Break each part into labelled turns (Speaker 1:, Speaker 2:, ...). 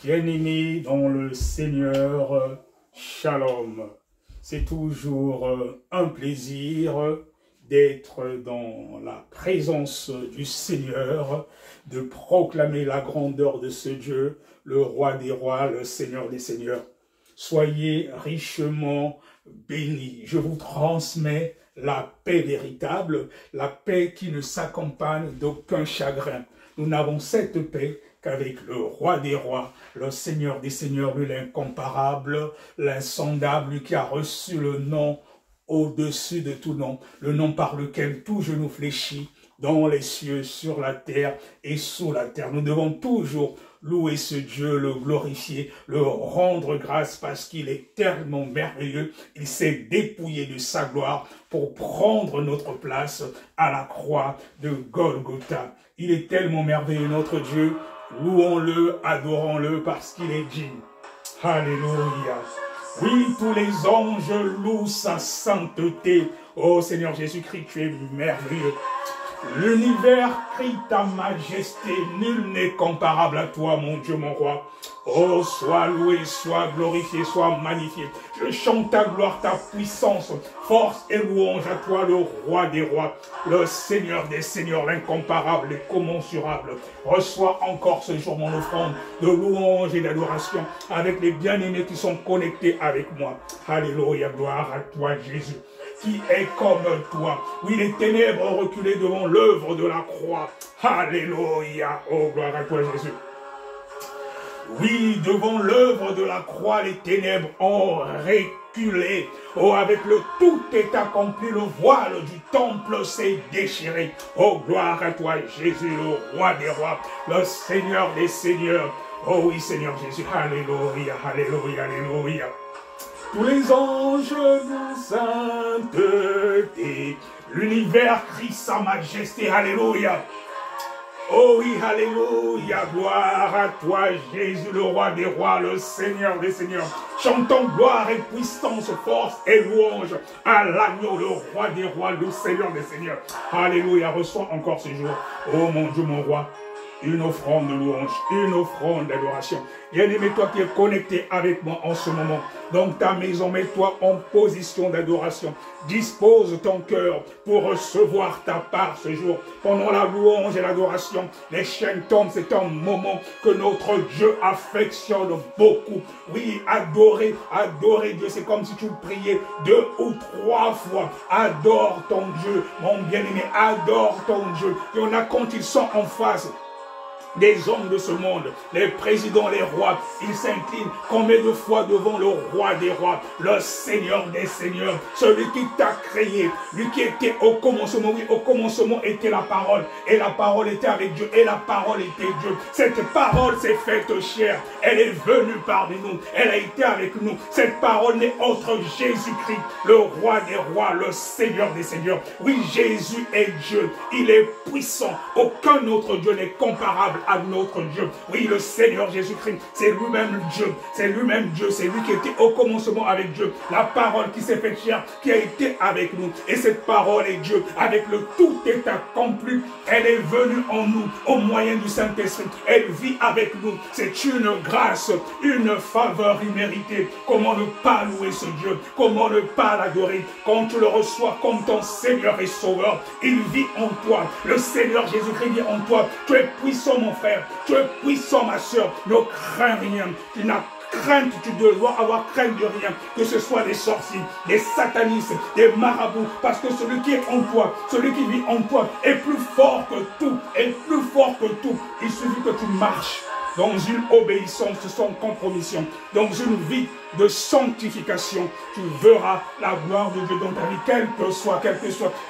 Speaker 1: Bien-aimés dans le Seigneur, Shalom. C'est toujours un plaisir d'être dans la présence du Seigneur, de proclamer la grandeur de ce Dieu, le Roi des rois, le Seigneur des seigneurs. Soyez richement bénis. Je vous transmets la paix véritable, la paix qui ne s'accompagne d'aucun chagrin. Nous n'avons cette paix qu'avec le Roi des rois, le Seigneur des seigneurs, lui l'incomparable, l'insondable, lui qui a reçu le nom au-dessus de tout nom, le nom par lequel tout genou fléchit, dans les cieux, sur la terre et sous la terre. Nous devons toujours louer ce Dieu, le glorifier, le rendre grâce parce qu'il est tellement merveilleux. Il s'est dépouillé de sa gloire pour prendre notre place à la croix de Golgotha. Il est tellement merveilleux, notre Dieu. Louons-le, adorons-le parce qu'il est digne. Alléluia. Oui, tous les anges louent sa sainteté. Oh Seigneur Jésus-Christ, tu es merveilleux. L'univers crie ta majesté, nul n'est comparable à toi, mon Dieu, mon roi. Oh, sois loué, sois glorifié, sois magnifié. Je chante ta gloire, ta puissance, force et louange à toi, le Roi des rois, le Seigneur des seigneurs, l'incomparable, l'incommensurable. Reçois encore ce jour mon offrande de louange et d'adoration avec les bien-aimés qui sont connectés avec moi. Alléluia, gloire à toi, Jésus. Qui est comme toi. Oui, les ténèbres ont reculé devant l'œuvre de la croix. Alléluia. Oh, gloire à toi, Jésus. Oui, devant l'œuvre de la croix, les ténèbres ont reculé. Oh, avec le tout est accompli, le voile du temple s'est déchiré. Oh, gloire à toi, Jésus, le Roi des rois, le Seigneur des seigneurs. Oh oui, Seigneur Jésus. Alléluia, alléluia, alléluia. Tous les anges louent sainteté, l'univers crie sa majesté, alléluia. Oh oui, alléluia, gloire à toi, Jésus, le Roi des rois, le Seigneur des seigneurs. Chantons gloire et puissance, force et louange à l'agneau, le Roi des rois, le Seigneur des seigneurs. Alléluia, reçois encore ce jour, oh mon Dieu, mon roi, une offrande de louange, une offrande d'adoration. Bien-aimé, toi qui es connecté avec moi en ce moment, dans ta maison, mets-toi en position d'adoration. Dispose ton cœur pour recevoir ta part ce jour. Pendant la louange et l'adoration, les chaînes tombent. C'est un moment que notre Dieu affectionne beaucoup. Oui, adorer, adorer Dieu. C'est comme si tu priais 2 ou 3 fois. Adore ton Dieu, mon bien-aimé. Adore ton Dieu. Il y en a quand ils sont en face des hommes de ce monde, les présidents, les rois, ils s'inclinent combien de fois devant le Roi des rois, le Seigneur des seigneurs, celui qui t'a créé, lui qui était au commencement. Oui, au commencement était la parole, et la parole était avec Dieu, et la parole était Dieu. Cette parole s'est faite chair, elle est venue parmi nous, elle a été avec nous. Cette parole n'est autre Jésus-Christ, le Roi des rois, le Seigneur des seigneurs. Oui, Jésus est Dieu, il est puissant, aucun autre Dieu n'est comparable à notre Dieu. Oui, le Seigneur Jésus-Christ, c'est lui-même Dieu. C'est lui-même Dieu. C'est lui qui était au commencement avec Dieu. La parole qui s'est faite chair, qui a été avec nous. Et cette parole est Dieu. Avec le tout est accompli. Elle est venue en nous au moyen du Saint-Esprit. Elle vit avec nous. C'est une grâce, une faveur imméritée. Comment ne pas louer ce Dieu? Comment ne pas l'adorer? Quand tu le reçois comme ton Seigneur et Sauveur, il vit en toi. Le Seigneur Jésus-Christ vit en toi. Tu es puissant, mon frère, tu es puissant, ma soeur, ne crains rien. Tu n'as crainte, tu dois avoir crainte de rien, que ce soit des sorciers, des satanistes, des marabouts, parce que celui qui est en toi, celui qui vit en toi est plus fort que tout, est plus fort que tout. Il suffit que tu marches dans une obéissance sans compromission, dans une vie de sanctification, tu verras la gloire de Dieu dans ta vie, quelle que soit.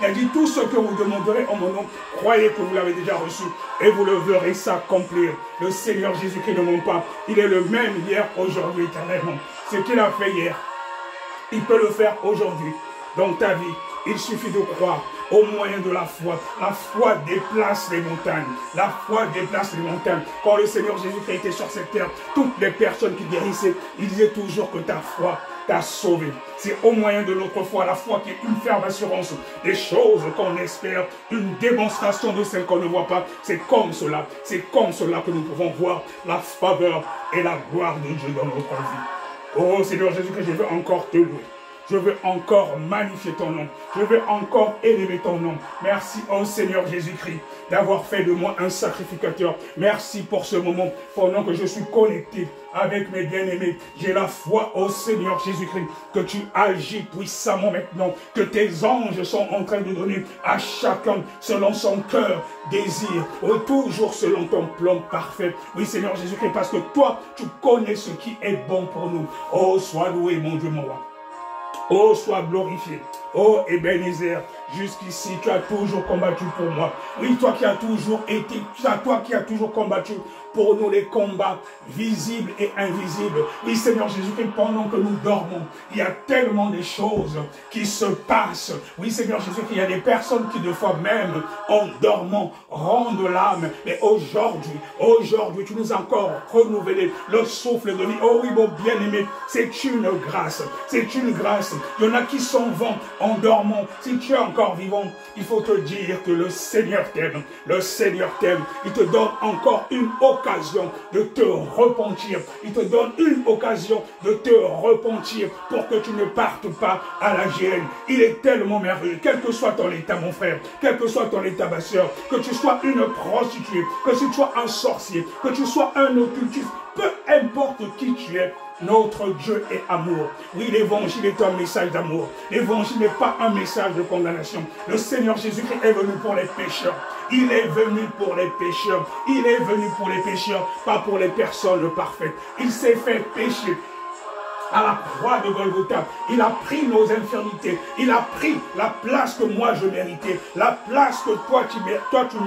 Speaker 1: Elle dit, tout ce que vous demanderez en mon nom, croyez que vous l'avez déjà reçu, et vous le verrez s'accomplir. Le Seigneur Jésus-Christ ne ment pas, il est le même hier, aujourd'hui, éternellement. Ce qu'il a fait hier, il peut le faire aujourd'hui, dans ta vie. Il suffit de croire au moyen de la foi. La foi déplace les montagnes. La foi déplace les montagnes. Quand le Seigneur Jésus-Christ était sur cette terre, toutes les personnes qui guérissaient, il disait toujours que ta foi t'a sauvé. C'est au moyen de notre foi, la foi qui est une ferme assurance des choses qu'on espère, une démonstration de celles qu'on ne voit pas. C'est comme cela que nous pouvons voir la faveur et la gloire de Dieu dans notre vie. Oh Seigneur Jésus, que je veux encore te louer. Je veux encore magnifier ton nom. Je veux encore élever ton nom. Merci, oh Seigneur Jésus-Christ, d'avoir fait de moi un sacrificateur. Merci pour ce moment, pendant que je suis connecté avec mes bien-aimés. J'ai la foi, oh Seigneur Jésus-Christ, que tu agis puissamment maintenant, que tes anges sont en train de donner à chacun selon son cœur, désir, oh, toujours selon ton plan parfait. Oui, Seigneur Jésus-Christ, parce que toi, tu connais ce qui est bon pour nous. Oh, sois loué, mon Dieu, mon roi. Oh, sois glorifié. Oh, Ebenezer, jusqu'ici, tu as toujours combattu pour moi. Oui, toi qui as toujours été, toi qui as toujours combattu pour nous les combats visibles et invisibles. Oui, Seigneur Jésus-Christ, pendant que nous dormons, il y a tellement de choses qui se passent. Oui, Seigneur Jésus-Christ, il y a des personnes qui, de fois même, en dormant, rendent l'âme. Mais aujourd'hui, tu nous as encore renouvelé le souffle de vie. Oh oui, mon bien-aimé, c'est une grâce. C'est une grâce. Il y en a qui s'en vont en dormant. Si tu es encore vivant, il faut te dire que le Seigneur t'aime. Le Seigneur t'aime. Il te donne encore une occasion de te repentir. Il te donne une occasion de te repentir pour que tu ne partes pas à la GN. Il est tellement merveilleux. Quel que soit ton état, mon frère, quel que soit ton état, ma soeur, que tu sois une prostituée, que tu sois un sorcier, que tu sois un occultiste, peu importe qui tu es, notre Dieu est amour. Oui, l'évangile est un message d'amour. L'évangile n'est pas un message de condamnation. Le Seigneur Jésus-Christ est venu pour les pécheurs. Il est venu pour les pécheurs. Il est venu pour les pécheurs, pas pour les personnes parfaites. Il s'est fait pécher à la croix de Golgotha. Il a pris nos infirmités. Il a pris la place que moi je méritais. La place que toi tu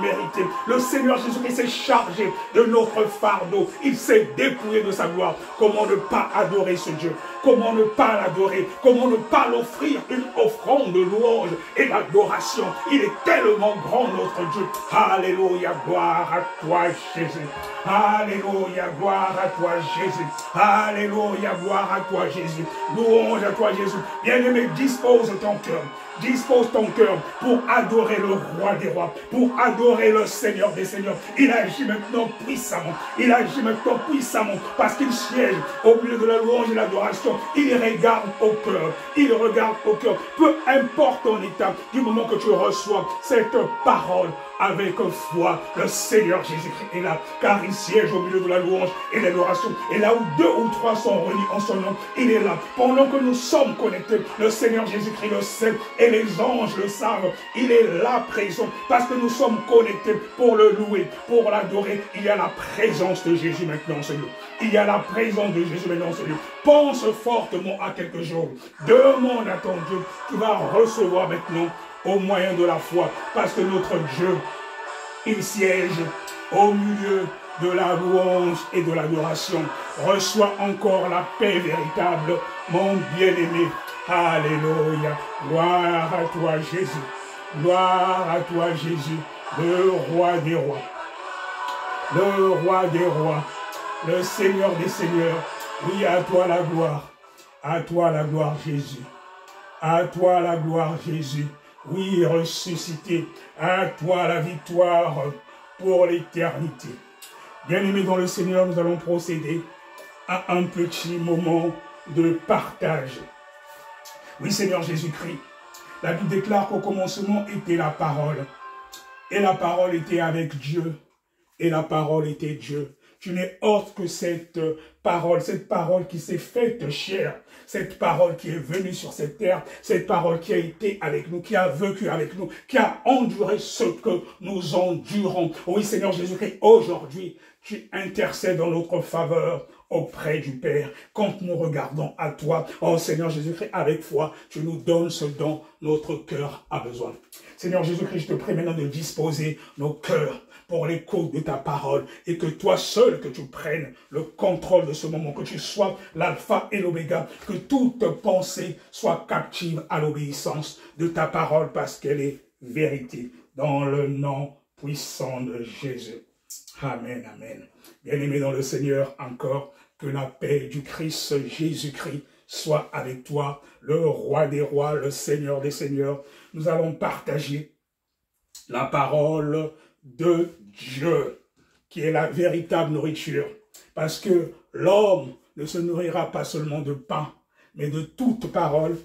Speaker 1: méritais. Le Seigneur Jésus-Christ s'est chargé de notre fardeau. Il s'est dépouillé de sa gloire. Comment ne pas adorer ce Dieu? Comment ne pas l'adorer? Comment ne pas l'offrir une offrande de louange et d'adoration? Il est tellement grand notre Dieu. Alléluia, gloire à toi Jésus. Alléluia, gloire à toi Jésus. Alléluia, gloire à toi Jésus. Louange à toi Jésus. Bien-aimé, dispose ton cœur. Dispose ton cœur pour adorer le roi des rois, pour adorer le Seigneur des seigneurs. Il agit maintenant puissamment. Il agit maintenant puissamment parce qu'il siège au milieu de la louange et de l'adoration. Il regarde au cœur. Il regarde au cœur. Peu importe ton état, du moment que tu reçois cette parole avec foi, le Seigneur Jésus-Christ est là, car il siège au milieu de la louange et de l'adoration. Et là où 2 ou 3 sont réunis en son nom, il est là. Pendant que nous sommes connectés, le Seigneur Jésus-Christ le sait et les anges le savent. Il est là présent parce que nous sommes connectés pour le louer, pour l'adorer. Il y a la présence de Jésus maintenant en ce lieu. Il y a la présence de Jésus maintenant en ce lieu. Pense fortement à quelque chose. Demande à ton Dieu. Tu vas recevoir maintenant au moyen de la foi, parce que notre Dieu, il siège au milieu de la louange et de l'adoration. Reçois encore la paix véritable, mon bien-aimé. Alléluia. Gloire à toi, Jésus. Gloire à toi, Jésus, le roi des rois. Le roi des rois, le Seigneur des seigneurs. Oui, à toi la gloire. À toi la gloire, Jésus. À toi la gloire, Jésus. Oui, ressuscité, à toi la victoire pour l'éternité. Bien-aimés dans le Seigneur, nous allons procéder à un petit moment de partage. Oui, Seigneur Jésus-Christ, la Bible déclare qu'au commencement était la parole. Et la parole était avec Dieu. Et la parole était Dieu. Tu n'es autre que cette parole qui s'est faite chair, cette parole qui est venue sur cette terre, cette parole qui a été avec nous, qui a vécu avec nous, qui a enduré ce que nous endurons. Oui, Seigneur Jésus-Christ, aujourd'hui, tu intercèdes en notre faveur auprès du Père. Quand nous regardons à toi, oh Seigneur Jésus-Christ, avec foi, tu nous donnes ce dont notre cœur a besoin. Seigneur Jésus-Christ, je te prie maintenant de disposer nos cœurs pour l'écoute de ta parole et que toi seul, que tu prennes le contrôle de ce moment, que tu sois l'alpha et l'oméga, que toute pensée soit captive à l'obéissance de ta parole parce qu'elle est vérité. Dans le nom puissant de Jésus. Amen, amen. Bien-aimés dans le Seigneur, encore que la paix du Christ Jésus-Christ soit avec toi, le roi des rois, le Seigneur des seigneurs. Nous allons partager la parole de Dieu, qui est la véritable nourriture. Parce que l'homme ne se nourrira pas seulement de pain, mais de toute parole.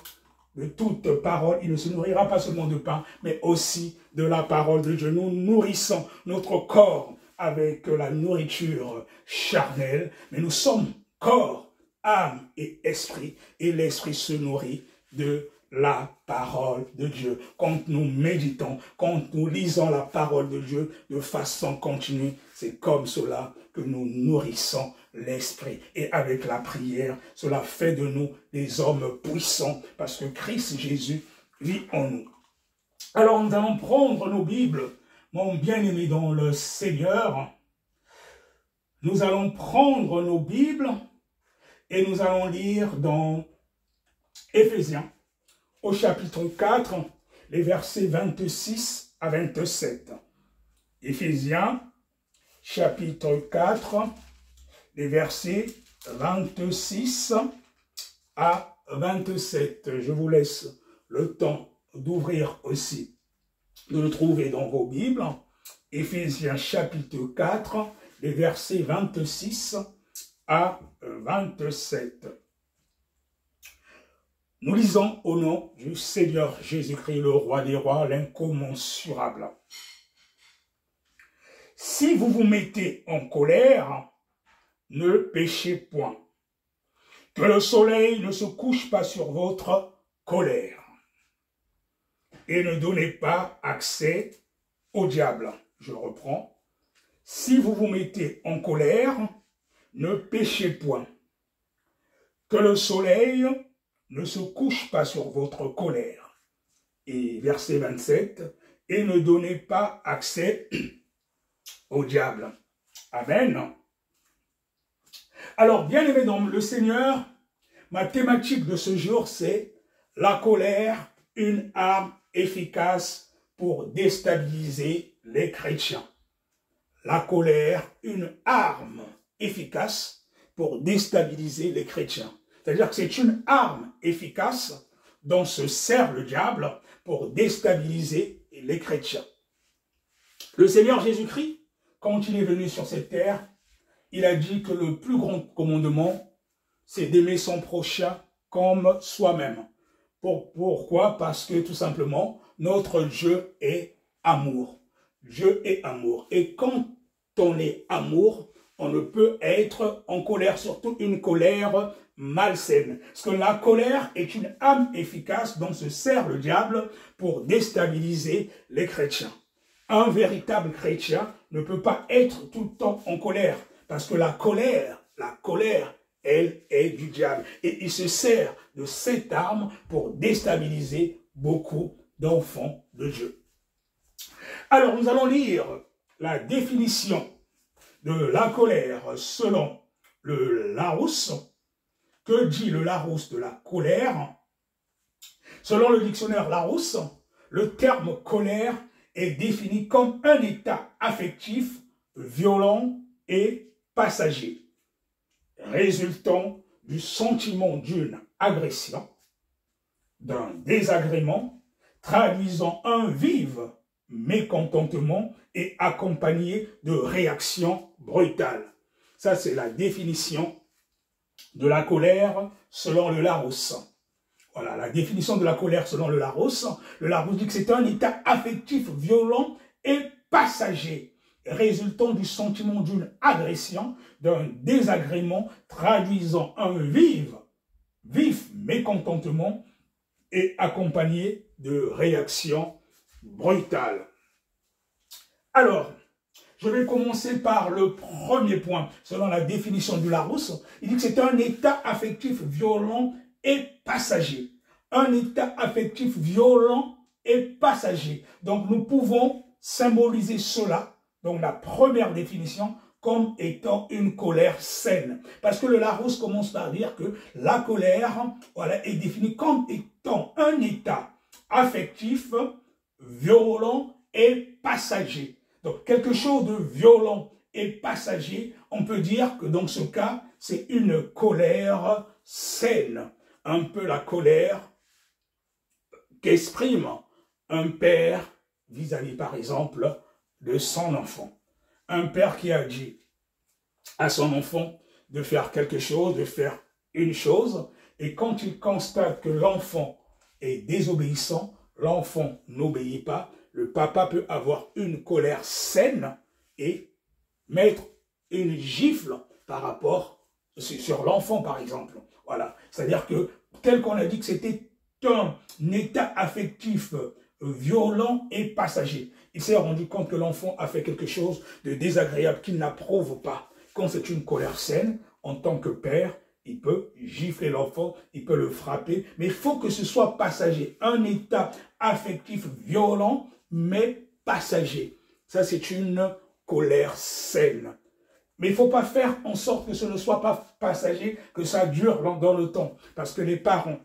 Speaker 1: De toute parole, il ne se nourrira pas seulement de pain, mais aussi de la parole de Dieu. Nous nourrissons notre corps avec la nourriture charnelle, mais nous sommes corps, âme et esprit, et l'esprit se nourrit de la parole de Dieu. Quand nous méditons, quand nous lisons la parole de Dieu de façon continue, c'est comme cela que nous nourrissons l'esprit. Et avec la prière, cela fait de nous des hommes puissants, parce que Christ Jésus vit en nous. Alors nous allons prendre nos Bibles, mon bien-aimé dans le Seigneur. Nous allons prendre nos Bibles et nous allons lire dans Éphésiens, au chapitre 4, les versets 26 à 27. Éphésiens, chapitre 4, les versets 26 à 27. Je vous laisse le temps d'ouvrir aussi, de le trouver dans vos Bibles. Éphésiens, chapitre 4, les versets 26 à 27. Nous lisons au nom du Seigneur Jésus-Christ, le roi des rois, l'incommensurable. Si vous vous mettez en colère, ne péchez point. Que le soleil ne se couche pas sur votre colère. Et ne donnez pas accès au diable. Je reprends. Si vous vous mettez en colère, ne péchez point. Que le soleil ne se couche pas sur votre colère. Et verset 27, et ne donnez pas accès au diable. Amen. Alors, bien aimé dans le Seigneur, ma thématique de ce jour, c'est la colère, une arme efficace pour déstabiliser les chrétiens. La colère, une arme efficace pour déstabiliser les chrétiens. C'est-à-dire que c'est une arme efficace dont se sert le diable pour déstabiliser les chrétiens. Le Seigneur Jésus-Christ, quand il est venu sur cette terre, il a dit que le plus grand commandement, c'est d'aimer son prochain comme soi-même. Pourquoi? Parce que tout simplement, notre Dieu est amour. Dieu est amour. Et quand on est amour, on ne peut être en colère, surtout une colère malsaine. Parce que la colère est une arme efficace dont se sert le diable pour déstabiliser les chrétiens. Un véritable chrétien ne peut pas être tout le temps en colère. Parce que la colère, elle est du diable. Et il se sert de cette arme pour déstabiliser beaucoup d'enfants de Dieu. Alors, nous allons lire la définition de la colère selon le Larousse. Que dit le Larousse de la colère? Selon le dictionnaire Larousse, le terme colère est défini comme un état affectif, violent et passager, résultant du sentiment d'une agression, d'un désagrément, traduisant un vif mécontentement et accompagné de réactions brutales. Ça, c'est la définition de la colère selon le Larousse. Voilà, la définition de la colère selon le Larousse. Le Larousse dit que c'est un état affectif violent et passager, résultant du sentiment d'une agression, d'un désagrément, traduisant un vif mécontentement et accompagné de réactions brutales. Alors, je vais commencer par le premier point. Selon la définition du Larousse, il dit que c'est un état affectif violent et passager. Un état affectif violent et passager. Donc, nous pouvons symboliser cela, donc la première définition, comme étant une colère saine. Parce que le Larousse commence par dire que la colère, voilà, est définie comme étant un état affectif, violent et passager. Donc, quelque chose de violent et passager, on peut dire que dans ce cas, c'est une colère saine. un peu la colère qu'exprime un père vis-à-vis, par exemple, de son enfant. Un père qui a dit à son enfant de faire quelque chose, de faire une chose, et quand il constate que l'enfant est désobéissant, l'enfant n'obéit pas, le papa peut avoir une colère saine et mettre une gifle par rapport sur l'enfant, par exemple. Voilà. C'est-à-dire que, tel qu'on a dit que c'était un état affectif violent et passager. Il s'est rendu compte que l'enfant a fait quelque chose de désagréable qu'il n'approuve pas. Quand c'est une colère saine, en tant que père, il peut gifler l'enfant, il peut le frapper, mais il faut que ce soit passager. Un état affectif violent, mais passager. Ça, c'est une colère saine. Mais il ne faut pas faire en sorte que ce ne soit pas passager, que ça dure dans le temps. Parce que les parents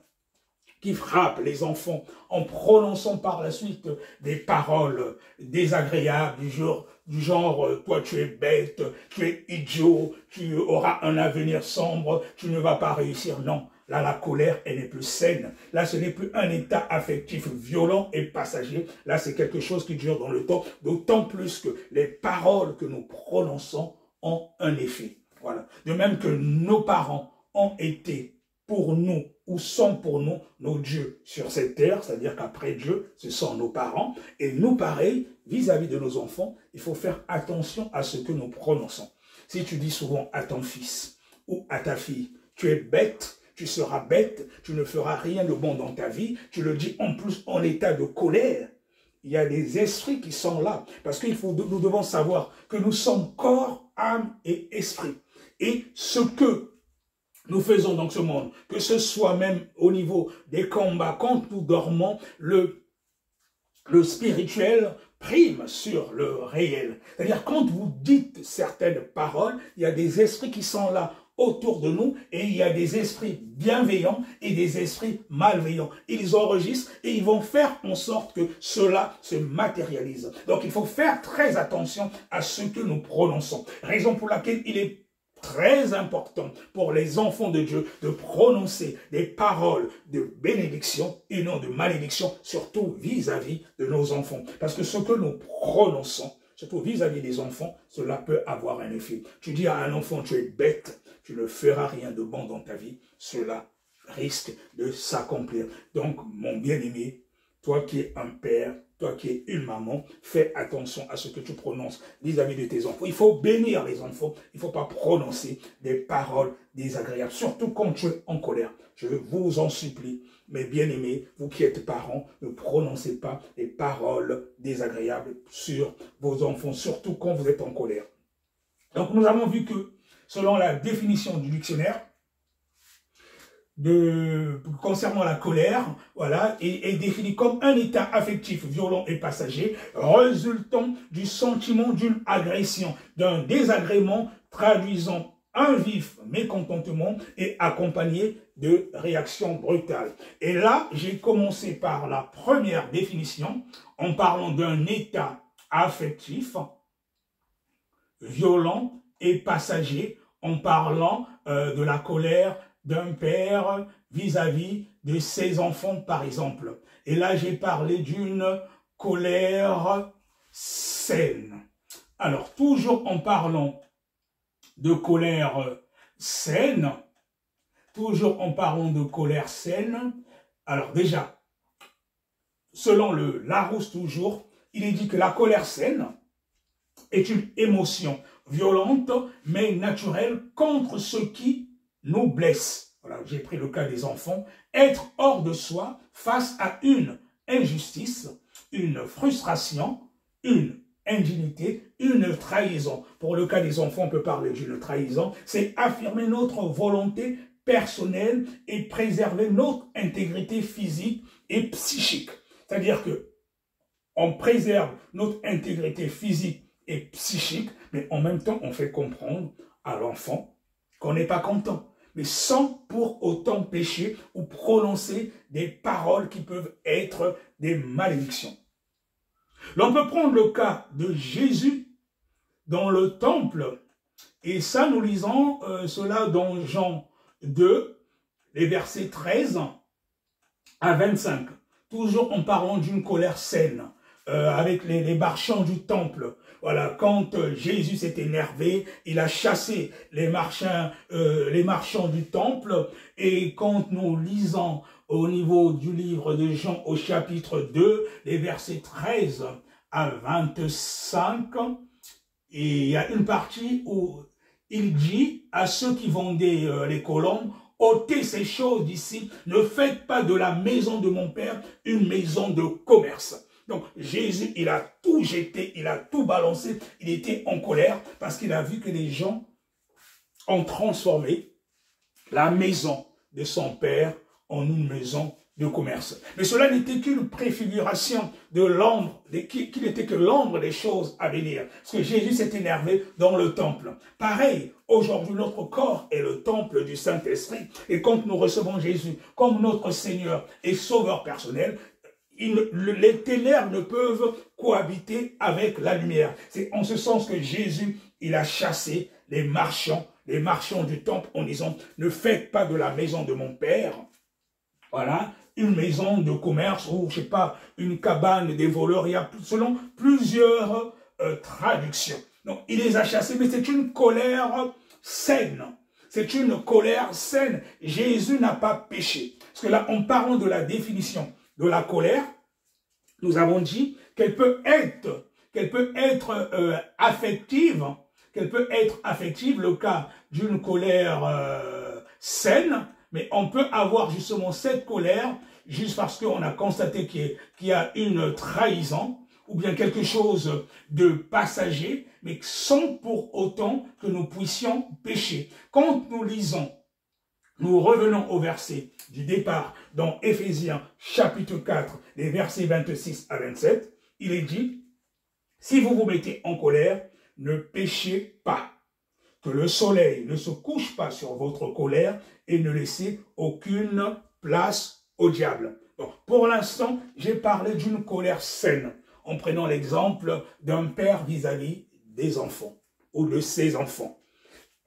Speaker 1: qui frappent les enfants en prononçant par la suite des paroles désagréables du genre toi tu es bête, tu es idiot, tu auras un avenir sombre, tu ne vas pas réussir. Non, là la colère elle n'est plus saine. Là ce n'est plus un état affectif violent et passager. Là c'est quelque chose qui dure dans le temps, d'autant plus que les paroles que nous prononçons ont un effet. Voilà. De même que nos parents ont été pour nous, ou sont pour nous, nos dieux sur cette terre, c'est-à-dire qu'après Dieu, ce sont nos parents, et nous, pareil, vis-à-vis de nos enfants, il faut faire attention à ce que nous prononçons. Si tu dis souvent à ton fils ou à ta fille, tu es bête, tu seras bête, tu ne feras rien de bon dans ta vie, tu le dis en plus en état de colère, il y a des esprits qui sont là, parce qu'il faut, nous devons savoir que nous sommes corps, âme et esprit. Et ce que nous faisons dans ce monde, que ce soit même au niveau des combats, quand nous dormons, le spirituel prime sur le réel. C'est-à-dire, quand vous dites certaines paroles, il y a des esprits qui sont là autour de nous, et il y a des esprits bienveillants et des esprits malveillants. Ils enregistrent et ils vont faire en sorte que cela se matérialise. Donc, il faut faire très attention à ce que nous prononçons. Raison pour laquelle il est très important pour les enfants de Dieu de prononcer des paroles de bénédiction et non de malédiction, surtout vis-à-vis de nos enfants. Parce que ce que nous prononçons, surtout vis-à-vis des enfants, cela peut avoir un effet. Tu dis à un enfant, tu es bête, tu ne feras rien de bon dans ta vie, cela risque de s'accomplir. Donc, mon bien-aimé, toi qui es un père, toi qui es une maman, fais attention à ce que tu prononces vis-à-vis de tes enfants. Il faut bénir les enfants, il ne faut pas prononcer des paroles désagréables, surtout quand tu es en colère. Je vous en supplie, mes bien-aimés, vous qui êtes parents, ne prononcez pas des paroles désagréables sur vos enfants, surtout quand vous êtes en colère. Donc nous avons vu que, selon la définition du dictionnaire, concernant la colère, voilà, est défini comme un état affectif violent et passager résultant du sentiment d'une agression, d'un désagrément traduisant un vif mécontentement et accompagné de réactions brutales. Et là, j'ai commencé par la première définition en parlant d'un état affectif violent et passager, en parlant de la colère d'un père vis-à-vis de ses enfants, par exemple. Et là, j'ai parlé d'une colère saine. Alors, toujours en parlant de colère saine, alors déjà, selon le Larousse toujours, il est dit que la colère saine est une émotion violente, mais naturelle contre ce qui nous blesse. Voilà, j'ai pris le cas des enfants. Être hors de soi face à une injustice, une frustration, une indignité, une trahison. Pour le cas des enfants, on peut parler d'une trahison. C'est affirmer notre volonté personnelle et préserver notre intégrité physique et psychique. C'est-à-dire que on préserve notre intégrité physique et psychique, mais en même temps, on fait comprendre à l'enfant qu'on n'est pas content, mais sans pour autant pécher ou prononcer des paroles qui peuvent être des malédictions. L'on peut prendre le cas de Jésus dans le temple, et ça nous lisons cela dans Jean 2, les versets 13 à 25, toujours en parlant d'une colère saine, avec les marchands du temple. Voilà, quand Jésus s'est énervé, il a chassé les marchands du temple. Et quand nous lisons au niveau du livre de Jean au chapitre 2, les versets 13 à 25, et il y a une partie où il dit à ceux qui vendaient les colombes, ôtez ces choses d'ici, ne faites pas de la maison de mon Père une maison de commerce. Donc Jésus, il a tout jeté, il a tout balancé, il était en colère parce qu'il a vu que les gens ont transformé la maison de son Père en une maison de commerce. Mais cela n'était qu'une préfiguration de l'ombre, qu'il n'était que l'ombre des choses à venir. Parce que Jésus s'est énervé dans le temple. Pareil, aujourd'hui, notre corps est le temple du Saint-Esprit. Et quand nous recevons Jésus comme notre Seigneur et Sauveur personnel, les ténèbres ne peuvent cohabiter avec la lumière. C'est en ce sens que Jésus, il a chassé les marchands du temple en disant, ne faites pas de la maison de mon Père, voilà, une maison de commerce ou, je sais pas, une cabane des voleurs. Il y a selon plusieurs traductions. Donc, il les a chassés, mais c'est une colère saine. C'est une colère saine. Jésus n'a pas péché. Parce que là, en parlant de la définition de la colère, nous avons dit qu'elle peut être affective, le cas d'une colère saine, mais on peut avoir justement cette colère juste parce qu'on a constaté qu'il y a une trahison ou bien quelque chose de passager, mais sans pour autant que nous puissions pécher. Quand nous lisons, nous revenons au verset du départ dans Éphésiens chapitre 4, les versets 26 à 27, il est dit, si vous vous mettez en colère, ne péchez pas. Que le soleil ne se couche pas sur votre colère et ne laissez aucune place au diable. Donc, pour l'instant, j'ai parlé d'une colère saine, en prenant l'exemple d'un père vis-à-vis des enfants ou de ses enfants.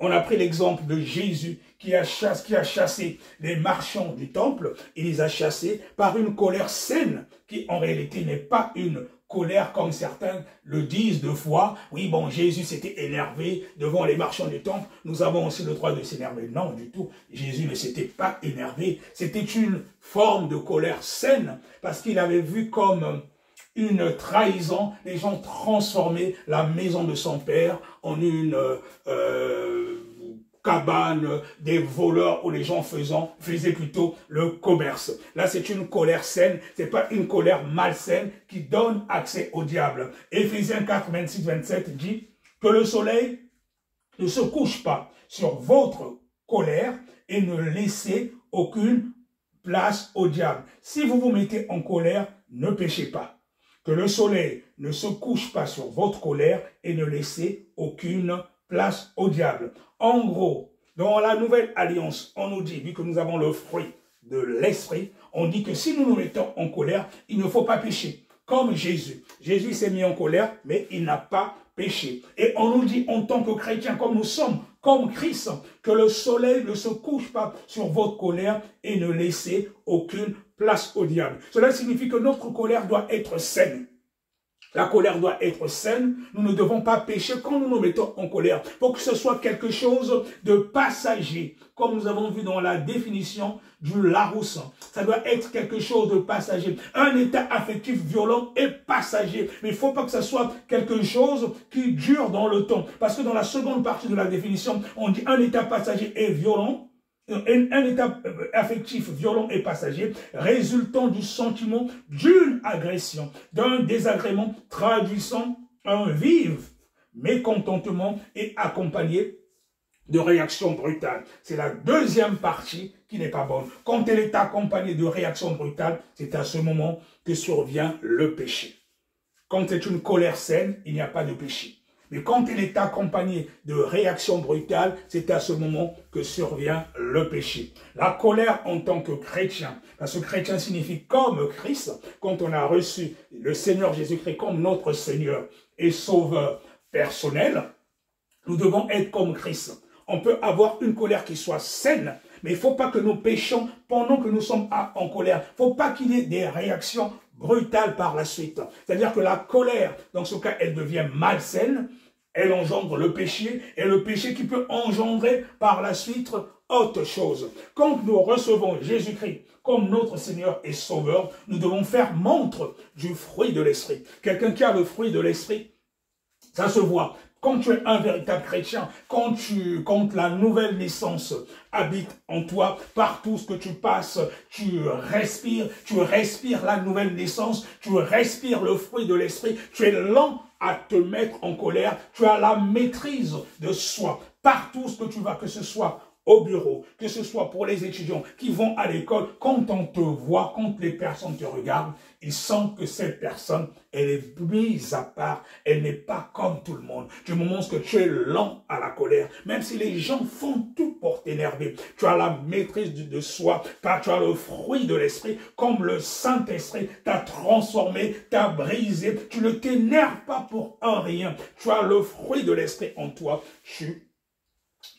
Speaker 1: On a pris l'exemple de Jésus qui a chassé les marchands du temple. Il les a chassés par une colère saine qui en réalité n'est pas une colère comme certains le disent de fois. Oui, bon, Jésus s'était énervé devant les marchands du temple. Nous avons aussi le droit de s'énerver. Non, du tout. Jésus ne s'était pas énervé. C'était une forme de colère saine parce qu'il avait vu comme une trahison, les gens transformaient la maison de son père en une cabane des voleurs où les gens faisaient plutôt le commerce. Là, c'est une colère saine, c'est pas une colère malsaine qui donne accès au diable. Éphésiens 4, 26, 27 dit que le soleil ne se couche pas sur votre colère et ne laissez aucune place au diable. Si vous vous mettez en colère, ne péchez pas. Que le soleil ne se couche pas sur votre colère et ne laissez aucune place au diable. En gros, dans la nouvelle alliance, on nous dit, vu que nous avons le fruit de l'esprit, on dit que si nous nous mettons en colère, il ne faut pas pécher. Comme Jésus. Jésus s'est mis en colère, mais il n'a pas péché. Et on nous dit en tant que chrétiens, comme nous sommes, comme Christ, que le soleil ne se couche pas sur votre colère et ne laissez aucune place au diable. Cela signifie que notre colère doit être saine. La colère doit être saine. Nous ne devons pas pécher quand nous nous mettons en colère. Pour que ce soit quelque chose de passager. Comme nous avons vu dans la définition du Larousse. Ça doit être quelque chose de passager. Un état affectif violent est passager. Mais il ne faut pas que ce soit quelque chose qui dure dans le temps. Parce que dans la seconde partie de la définition, on dit un état passager est violent. Un état affectif violent et passager résultant du sentiment d'une agression, d'un désagrément traduisant un vif mécontentement et accompagné de réactions brutales. C'est la deuxième partie qui n'est pas bonne. Quand elle est accompagnée de réactions brutales, c'est à ce moment que survient le péché. Quand c'est une colère saine, il n'y a pas de péché. Mais quand il est accompagné de réactions brutales, c'est à ce moment que survient le péché. La colère en tant que chrétien, parce que chrétien signifie comme Christ, quand on a reçu le Seigneur Jésus-Christ comme notre Seigneur et Sauveur personnel, nous devons être comme Christ. On peut avoir une colère qui soit saine, Mais il ne faut pas que nous péchions pendant que nous sommes en colère. Il ne faut pas qu'il y ait des réactions brutales par la suite. C'est-à-dire que la colère, dans ce cas, elle devient malsaine, elle engendre le péché, et le péché qui peut engendrer par la suite autre chose. Quand nous recevons Jésus-Christ comme notre Seigneur et Sauveur, nous devons faire montre du fruit de l'Esprit. Quelqu'un qui a le fruit de l'Esprit, ça se voit. Quand tu es un véritable chrétien, quand la nouvelle naissance habite en toi, partout ce que tu passes, tu respires la nouvelle naissance, tu respires le fruit de l'esprit, tu es lent à te mettre en colère, tu as la maîtrise de soi. Partout ce que tu vas, que ce soit au bureau, que ce soit pour les étudiants qui vont à l'école, quand on te voit, quand les personnes te regardent, ils sentent que cette personne, elle est mise à part, elle n'est pas comme tout le monde. Du moment que tu es lent à la colère, même si les gens font tout pour t'énerver, tu as la maîtrise de soi, tu as le fruit de l'esprit, comme le Saint-Esprit t'a transformé, t'a brisé, tu ne t'énerves pas pour un rien, tu as le fruit de l'esprit en toi, tu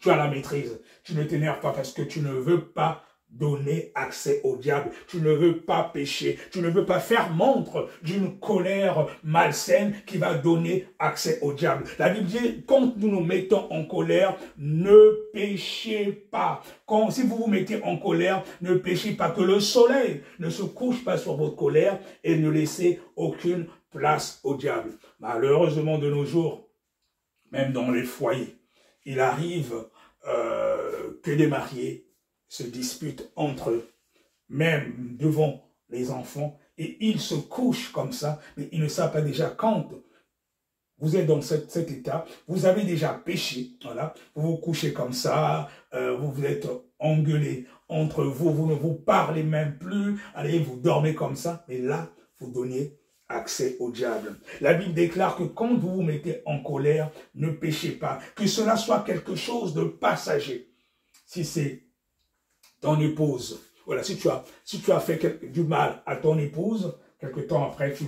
Speaker 1: as la maîtrise. Tu ne t'énerves pas parce que tu ne veux pas donner accès au diable. Tu ne veux pas pécher. Tu ne veux pas faire montre d'une colère malsaine qui va donner accès au diable. La Bible dit, quand nous nous mettons en colère, ne péchez pas. Si vous vous mettez en colère, ne péchez pas. Que le soleil ne se couche pas sur votre colère et ne laissez aucune place au diable. Malheureusement, de nos jours, même dans les foyers, il arrive que des mariés se disputent entre eux, même devant les enfants, et ils se couchent comme ça, mais ils ne savent pas déjà quand vous êtes dans cet état, vous avez déjà péché, voilà, vous vous couchez comme ça, vous vous êtes engueulés entre vous, vous ne vous parlez même plus, allez, vous dormez comme ça, mais là, vous donnez accès au diable. La Bible déclare que quand vous vous mettez en colère, ne péchez pas. Que cela soit quelque chose de passager. Si c'est ton épouse, voilà, si tu as fait du mal à ton épouse, quelque temps après, tu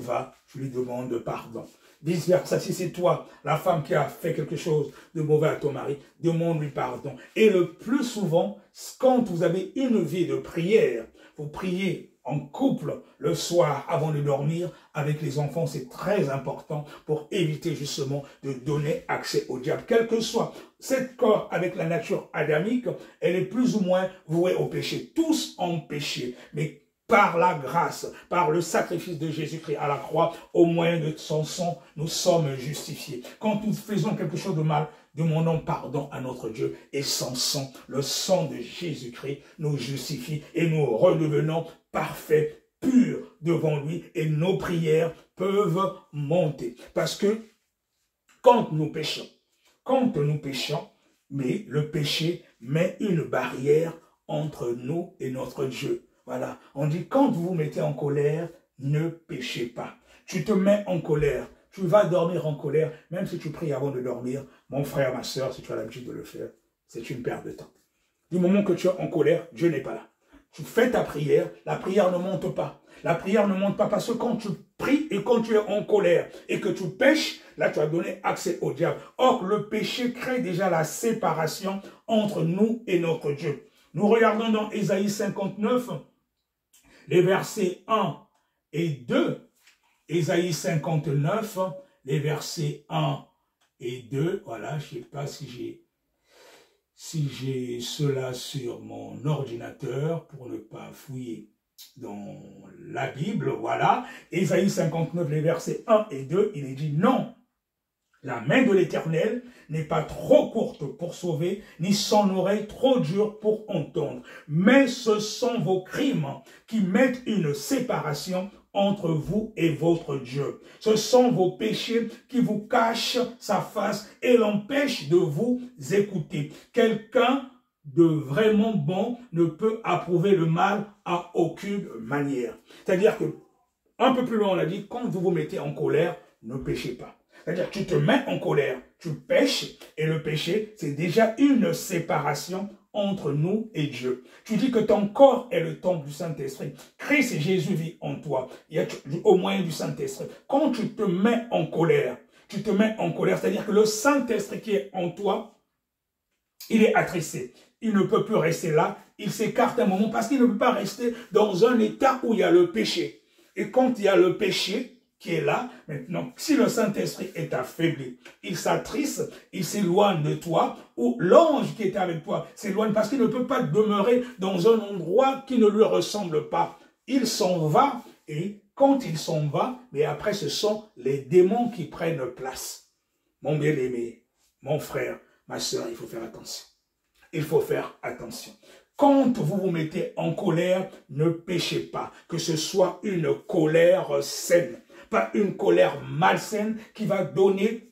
Speaker 1: lui demandes pardon. Vice versa, si c'est toi, la femme qui a fait quelque chose de mauvais à ton mari, demande-lui pardon. Et le plus souvent, quand vous avez une vie de prière, vous priez en couple le soir avant de dormir avec les enfants, c'est très important pour éviter justement de donner accès au diable. Quel que soit cet corps avec la nature adamique, elle est plus ou moins vouée au péché. Tous ont péché, mais par la grâce, par le sacrifice de Jésus-Christ à la croix, au moyen de son sang, nous sommes justifiés. Quand nous faisons quelque chose de mal, demandons pardon à notre Dieu et son sang, le sang de Jésus-Christ, nous justifie et nous redevenons parfaits, purs devant lui et nos prières peuvent monter. Parce que quand nous péchons, mais le péché met une barrière entre nous et notre Dieu. Voilà, on dit quand vous vous mettez en colère, ne péchez pas. Tu te mets en colère, tu vas dormir en colère, même si tu pries avant de dormir, mon frère, ma soeur, si tu as l'habitude de le faire, c'est une perte de temps. Du moment que tu es en colère, Dieu n'est pas là. Tu fais ta prière, la prière ne monte pas. La prière ne monte pas parce que quand tu pries et quand tu es en colère et que tu pêches, là tu as donné accès au diable. Or, le péché crée déjà la séparation entre nous et notre Dieu. Nous regardons dans Ésaïe 59, les versets 1 et 2. Ésaïe 59, les versets 1 et 2. Voilà, je ne sais pas si j'ai cela sur mon ordinateur pour ne pas fouiller dans la Bible. Voilà, Ésaïe 59, les versets 1 et 2, il est dit non. La main de l'Éternel n'est pas trop courte pour sauver, ni son oreille trop dure pour entendre. Mais ce sont vos crimes qui mettent une séparation entre vous et votre Dieu. Ce sont vos péchés qui vous cachent sa face et l'empêchent de vous écouter. Quelqu'un de vraiment bon ne peut approuver le mal à aucune manière. C'est-à-dire que, un peu plus loin, on a dit, quand vous vous mettez en colère, ne péchez pas. C'est-à-dire, tu te mets en colère, tu pêches, et le péché, c'est déjà une séparation entre nous et Dieu. Tu dis que ton corps est le temple du Saint-Esprit. Christ et Jésus vit en toi, au moyen du Saint-Esprit. Quand tu te mets en colère, c'est-à-dire que le Saint-Esprit qui est en toi, il est attristé. il ne peut plus rester là. Il s'écarte un moment parce qu'il ne peut pas rester dans un état où il y a le péché. Et quand il y a le péché qui est là, maintenant, si le Saint-Esprit est affaibli, il s'attriste, il s'éloigne de toi, ou l'ange qui était avec toi s'éloigne parce qu'il ne peut pas demeurer dans un endroit qui ne lui ressemble pas. Il s'en va, et quand il s'en va, mais après ce sont les démons qui prennent place. Mon bien-aimé, mon frère, ma soeur, il faut faire attention. Il faut faire attention. Quand vous vous mettez en colère, ne péchez pas. Que ce soit une colère saine, pas une colère malsaine qui va donner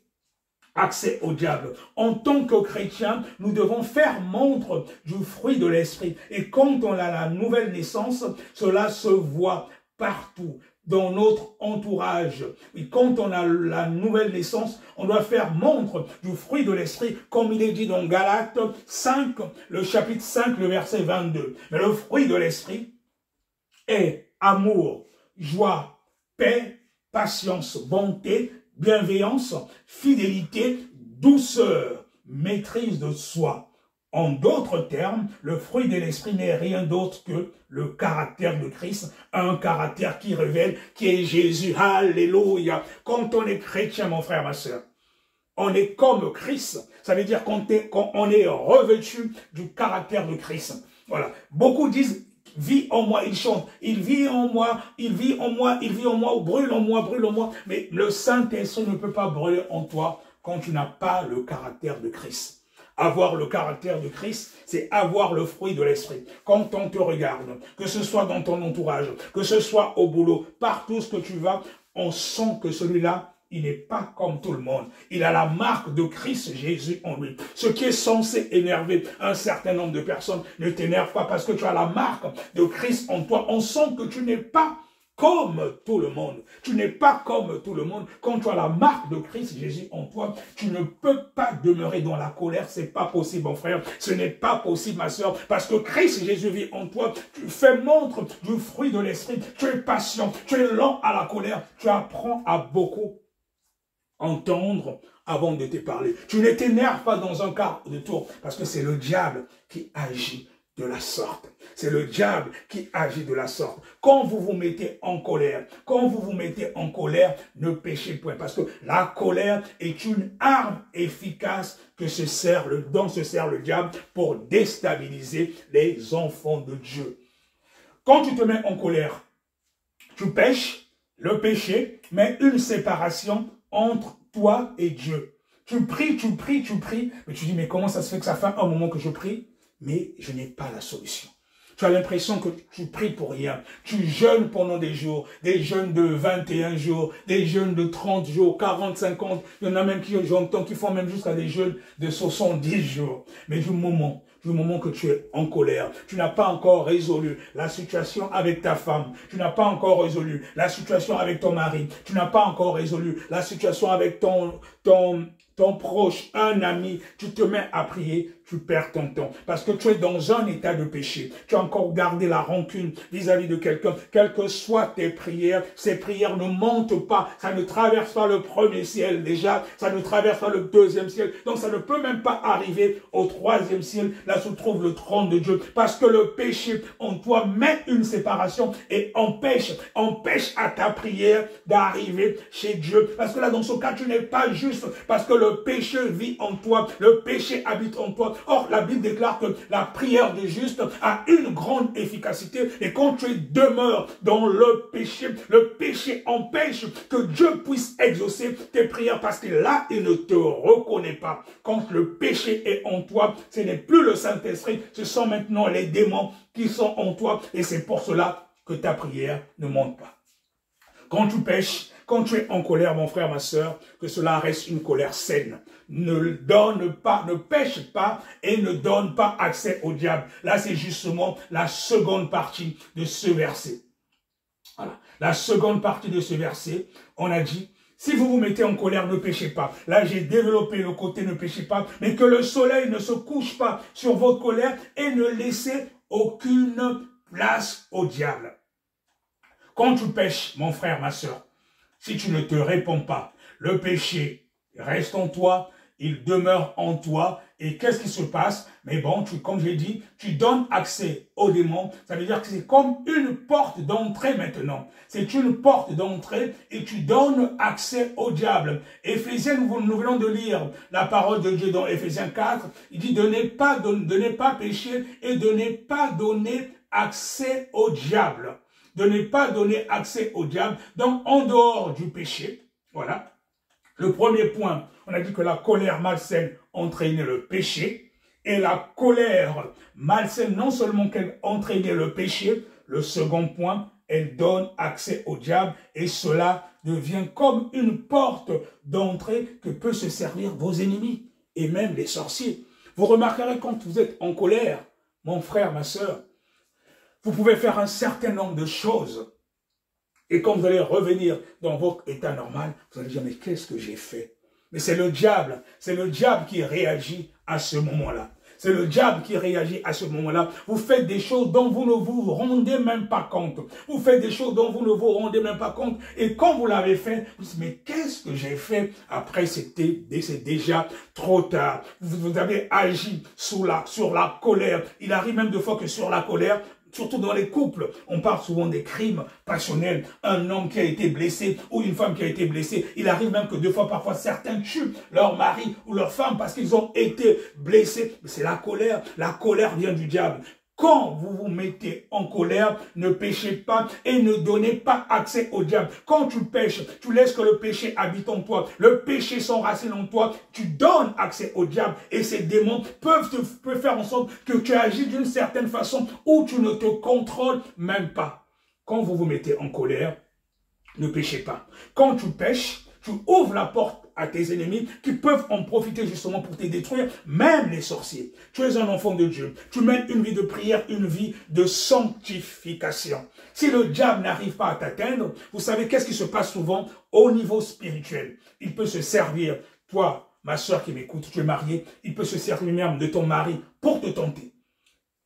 Speaker 1: accès au diable. En tant que chrétien, nous devons faire montre du fruit de l'esprit. Et quand on a la nouvelle naissance, cela se voit partout dans notre entourage. Et quand on a la nouvelle naissance, on doit faire montre du fruit de l'esprit, comme il est dit dans Galates 5, le chapitre 5, le verset 22. Mais le fruit de l'esprit est amour, joie, paix, patience, bonté, bienveillance, fidélité, douceur, maîtrise de soi. En d'autres termes, le fruit de l'esprit n'est rien d'autre que le caractère de Christ, un caractère qui révèle qui est Jésus. Alléluia. Quand on est chrétien, mon frère, ma soeur, on est comme Christ. Ça veut dire qu'on est revêtu du caractère de Christ. Voilà. Beaucoup disent, vit en moi, il chante. Il vit en moi, il vit en moi, il vit en moi, ou brûle en moi, brûle en moi. Mais le Saint-Esprit ne peut pas brûler en toi quand tu n'as pas le caractère de Christ. Avoir le caractère de Christ, c'est avoir le fruit de l'esprit. Quand on te regarde, que ce soit dans ton entourage, que ce soit au boulot, partout ce que tu vas, on sent que celui-là, il n'est pas comme tout le monde. Il a la marque de Christ Jésus en lui. Ce qui est censé énerver un certain nombre de personnes ne t'énerve pas parce que tu as la marque de Christ en toi. On sent que tu n'es pas comme tout le monde. Tu n'es pas comme tout le monde. Quand tu as la marque de Christ Jésus en toi, tu ne peux pas demeurer dans la colère. C'est pas possible, mon frère. Ce n'est pas possible, ma soeur. Parce que Christ Jésus vit en toi. Tu fais montre du fruit de l'esprit. Tu es patient. Tu es lent à la colère. Tu apprends à beaucoup entendre avant de te parler. Tu ne t'énerves pas dans un quart de tour. Parce que c'est le diable qui agit de la sorte. C'est le diable qui agit de la sorte. Quand vous vous mettez en colère, ne péchez point. Parce que la colère est une arme efficace dont se sert le diable pour déstabiliser les enfants de Dieu. Quand tu te mets en colère, tu pêches, le péché met une séparation entre toi et Dieu. Tu pries, mais tu dis, mais comment ça se fait que ça fait un moment que je prie? Mais je n'ai pas la solution. Tu as l'impression que tu pries pour rien. Tu jeûnes pendant des jours, des jeûnes de 21 jours, des jeûnes de 30 jours, 40, 50. Il y en a même qui, j'entends, qui font même jusqu'à des jeûnes de 70 jours. Mais du moment que tu es en colère, tu n'as pas encore résolu la situation avec ta femme, tu n'as pas encore résolu la situation avec ton mari, tu n'as pas encore résolu la situation avec ton proche, un ami, tu te mets à prier, tu perds ton temps. Parce que tu es dans un état de péché. Tu as encore gardé la rancune vis-à-vis de quelqu'un. Quelles que soient tes prières, ces prières ne montent pas. Ça ne traverse pas le premier ciel déjà. Ça ne traverse pas le deuxième ciel. Donc ça ne peut même pas arriver au troisième ciel. Là se trouve le trône de Dieu. Parce que le péché en toi met une séparation et empêche à ta prière d'arriver chez Dieu. Parce que là, dans ce cas, tu n'es pas juste. Parce que le péché vit en toi. Le péché habite en toi. Or, la Bible déclare que la prière du juste a une grande efficacité. Et quand tu demeures dans le péché empêche que Dieu puisse exaucer tes prières parce que là, il ne te reconnaît pas. Quand le péché est en toi, ce n'est plus le Saint-Esprit, ce sont maintenant les démons qui sont en toi. Et c'est pour cela que ta prière ne monte pas. Quand tu pêches, quand tu es en colère, mon frère, ma soeur, que cela reste une colère saine. Ne pêche pas et ne donne pas accès au diable. Là, c'est justement la seconde partie de ce verset. Voilà. La seconde partie de ce verset, on a dit, si vous vous mettez en colère, ne péchez pas. Là, j'ai développé le côté ne péchez pas, mais que le soleil ne se couche pas sur votre colère et ne laissez aucune place au diable. Quand tu pêches, mon frère, ma soeur, si tu ne te réponds pas, le péché reste en toi, il demeure en toi Et qu'est-ce qui se passe? Mais bon, comme j'ai dit, tu donnes accès aux démons. Ça veut dire que c'est comme une porte d'entrée maintenant. C'est une porte d'entrée et tu donnes accès au diable. Éphésiens, nous venons de lire la parole de Dieu dans Éphésiens 4. Il dit de ne pas pécher et de ne pas donner accès au diable. De ne pas donner accès au diable. Donc, en dehors du péché, voilà. Le premier point, on a dit que la colère malsaine entraînait le péché. Et la colère malsaine, non seulement qu'elle entraînait le péché, le second point, elle donne accès au diable. Et cela devient comme une porte d'entrée que peut se servir vos ennemis et même les sorciers. Vous remarquerez quand vous êtes en colère, mon frère, ma sœur, vous pouvez faire un certain nombre de choses. Et quand vous allez revenir dans votre état normal, vous allez dire, mais qu'est-ce que j'ai fait? Mais c'est le diable qui réagit à ce moment-là. C'est le diable qui réagit à ce moment-là. Vous faites des choses dont vous ne vous rendez même pas compte. Vous faites des choses dont vous ne vous rendez même pas compte. Et quand vous l'avez fait, vous dites, mais qu'est-ce que j'ai fait? Après, c'est déjà trop tard. Vous avez agi sur la colère. Il arrive même des fois que sur la colère, surtout dans les couples, on parle souvent des crimes passionnels. Un homme qui a été blessé ou une femme qui a été blessée, il arrive même que deux fois, parfois, certains tuent leur mari ou leur femme parce qu'ils ont été blessés. C'est la colère. La colère vient du diable. Quand vous vous mettez en colère, ne péchez pas et ne donnez pas accès au diable. Quand tu pêches, tu laisses que le péché habite en toi. Le péché s'enracine en toi. Tu donnes accès au diable et ces démons peuvent faire en sorte que tu agis d'une certaine façon où tu ne te contrôles même pas. Quand vous vous mettez en colère, ne péchez pas. Quand tu pêches, tu ouvres la porte à tes ennemis qui peuvent en profiter justement pour te détruire, même les sorciers. Tu es un enfant de Dieu. Tu mènes une vie de prière, une vie de sanctification. Si le diable n'arrive pas à t'atteindre, vous savez qu'est-ce qui se passe souvent au niveau spirituel? Il peut se servir, toi, ma soeur qui m'écoute, tu es mariée, il peut se servir même de ton mari pour te tenter.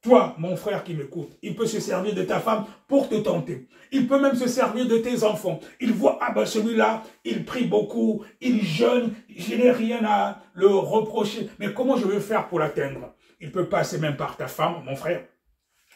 Speaker 1: Toi, mon frère qui m'écoute, il peut se servir de ta femme pour te tenter. Il peut même se servir de tes enfants. Il voit, ah ben celui-là, il prie beaucoup, il jeûne, je n'ai rien à le reprocher. Mais comment je vais faire pour l'atteindre? Il peut passer même par ta femme, mon frère,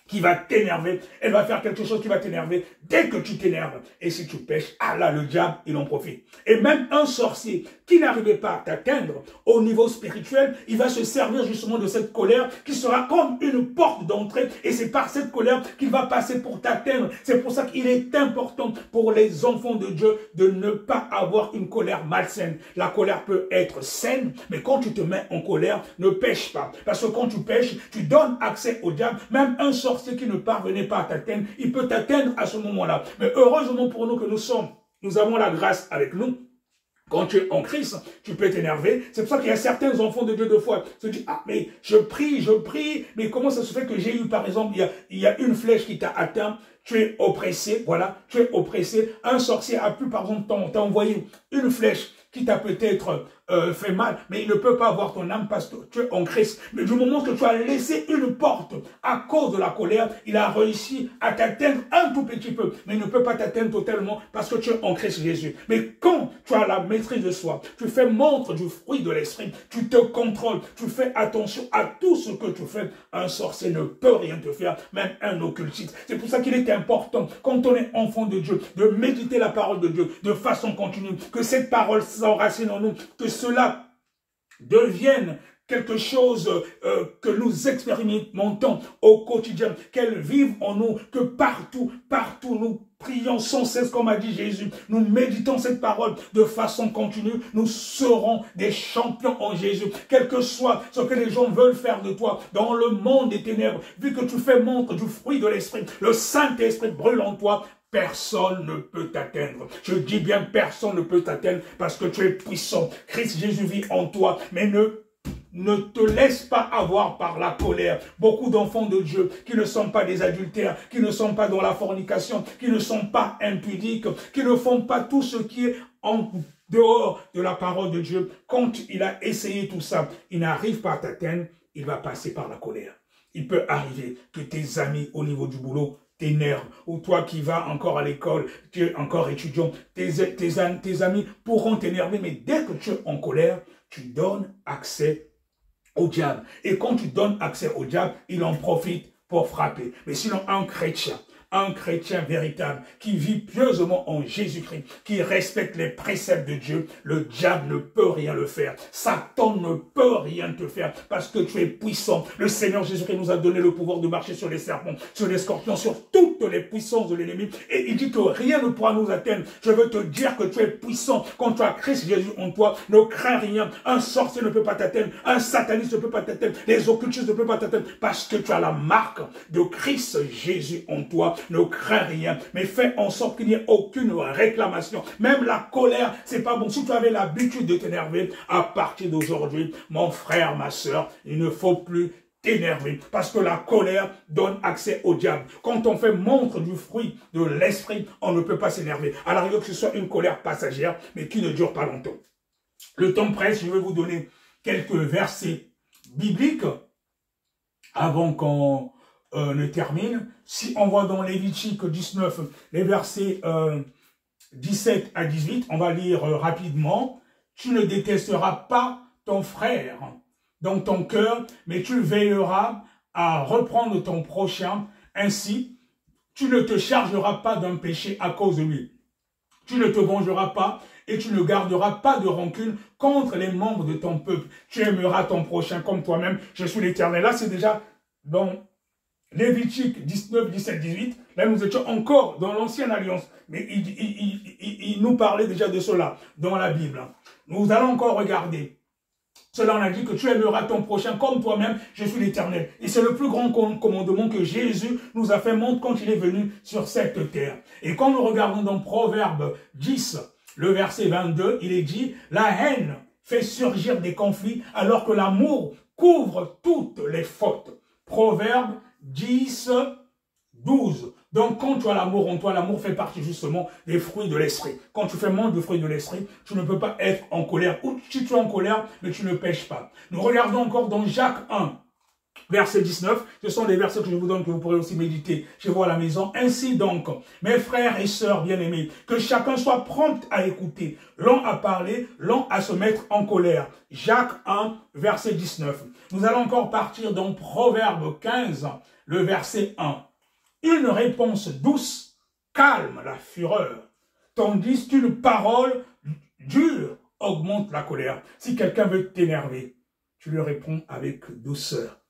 Speaker 1: qui va t'énerver. Elle va faire quelque chose qui va t'énerver dès que tu t'énerves. Et si tu pêches, ah là, le diable, il en profite. Et même un sorcier qui n'arrivait pas à t'atteindre au niveau spirituel, il va se servir justement de cette colère qui sera comme une porte d'entrée. Et c'est par cette colère qu'il va passer pour t'atteindre. C'est pour ça qu'il est important pour les enfants de Dieu de ne pas avoir une colère malsaine. La colère peut être saine, mais quand tu te mets en colère, ne pêche pas. Parce que quand tu pêches, tu donnes accès au diable. Même un sorcier qui ne parvenait pas à t'atteindre, il peut t'atteindre à ce moment-là. Mais heureusement pour nous que nous avons la grâce avec nous. Quand tu es en Christ, tu peux t'énerver. C'est pour ça qu'il y a certains enfants de Dieu de foi qui se disent, ah mais je prie, mais comment ça se fait que j'ai eu par exemple, il y a une flèche qui t'a atteint, tu es oppressé, voilà, tu es oppressé. Un sorcier a pu par exemple t'envoyer une flèche qui t'a peut-être fait mal, mais il ne peut pas avoir ton âme parce que tu es en Christ. Mais du moment que tu as laissé une porte à cause de la colère, il a réussi à t'atteindre un tout petit peu, mais il ne peut pas t'atteindre totalement parce que tu es en Christ Jésus. Mais quand tu as la maîtrise de soi, tu fais montre du fruit de l'esprit, tu te contrôles, tu fais attention à tout ce que tu fais, un sorcier ne peut rien te faire, même un occultiste. C'est pour ça qu'il est important, quand on est enfant de Dieu, de méditer la parole de Dieu de façon continue, que cette parole s'enracine en nous, que cela devienne quelque chose que nous expérimentons au quotidien, qu'elle vive en nous, que partout nous prions sans cesse, comme a dit Jésus, nous méditons cette parole de façon continue, nous serons des champions en Jésus, quel que soit ce que les gens veulent faire de toi dans le monde des ténèbres, vu que tu fais montre du fruit de l'esprit, le Saint-Esprit brûle en toi. Personne ne peut t'atteindre. Je dis bien personne ne peut t'atteindre parce que tu es puissant. Christ Jésus vit en toi. Mais ne te laisse pas avoir par la colère. Beaucoup d'enfants de Dieu qui ne sont pas des adultères, qui ne sont pas dans la fornication, qui ne sont pas impudiques, qui ne font pas tout ce qui est en dehors de la parole de Dieu. Quand il a essayé tout ça, il n'arrive pas à t'atteindre, il va passer par la colère. Il peut arriver que tes amis au niveau du boulot t'énervent, ou toi qui vas encore à l'école, tu es encore étudiant, tes amis pourront t'énerver, mais dès que tu es en colère, tu donnes accès au diable. Et quand tu donnes accès au diable, il en profite pour frapper. Mais sinon, un chrétien véritable, qui vit pieusement en Jésus-Christ, qui respecte les préceptes de Dieu, le diable ne peut rien le faire. Satan ne peut rien te faire parce que tu es puissant. Le Seigneur Jésus-Christ nous a donné le pouvoir de marcher sur les serpents, sur les scorpions, sur toutes les puissances de l'ennemi. Et il dit que rien ne pourra nous atteindre. Je veux te dire que tu es puissant. Quand tu as Christ Jésus en toi, ne crains rien. Un sorcier ne peut pas t'atteindre. Un sataniste ne peut pas t'atteindre. Les occultistes ne peuvent pas t'atteindre parce que tu as la marque de Christ Jésus en toi. Ne crains rien, mais fais en sorte qu'il n'y ait aucune réclamation. Même la colère, c'est pas bon. Si tu avais l'habitude de t'énerver, à partir d'aujourd'hui, mon frère, ma soeur, il ne faut plus t'énerver, parce que la colère donne accès au diable. Quand on fait montre du fruit de l'esprit, on ne peut pas s'énerver. À la rigueur que ce soit une colère passagère, mais qui ne dure pas longtemps. Le temps presse, je vais vous donner quelques versets bibliques avant qu'on ne termine. Si on voit dans Lévitique 19, les versets 17 à 18, on va lire rapidement. Tu ne détesteras pas ton frère dans ton cœur, mais tu veilleras à reprendre ton prochain. Ainsi, tu ne te chargeras pas d'un péché à cause de lui. Tu ne te vengeras pas et tu ne garderas pas de rancune contre les membres de ton peuple. Tu aimeras ton prochain comme toi-même. Je suis l'Éternel. Là, c'est déjà dans Lévitique 19, 17, 18, là nous étions encore dans l'ancienne alliance, mais il nous parlait déjà de cela dans la Bible. Nous allons encore regarder. Cela on a dit que tu aimeras ton prochain comme toi-même, je suis l'Éternel. Et c'est le plus grand commandement que Jésus nous a fait montre quand il est venu sur cette terre. Et quand nous regardons dans Proverbe 10, le verset 22, il est dit, la haine fait surgir des conflits alors que l'amour couvre toutes les fautes. Proverbe 10, 12. Donc, quand tu as l'amour en toi, l'amour fait partie justement des fruits de l'esprit. Quand tu fais manque de fruits de l'esprit, tu ne peux pas être en colère. Ou si tu es en colère, mais tu ne pêches pas. Nous regardons encore dans Jacques 1, verset 19. Ce sont des versets que je vous donne, que vous pourrez aussi méditer chez vous à la maison. Ainsi donc, mes frères et sœurs bien-aimés, que chacun soit prompt à écouter, lent à parler, lent à se mettre en colère. Jacques 1, verset 19. Nous allons encore partir dans Proverbe 15, le verset 1. Une réponse douce calme la fureur, tandis qu'une parole dure augmente la colère. Si quelqu'un veut t'énerver, tu lui réponds avec douceur,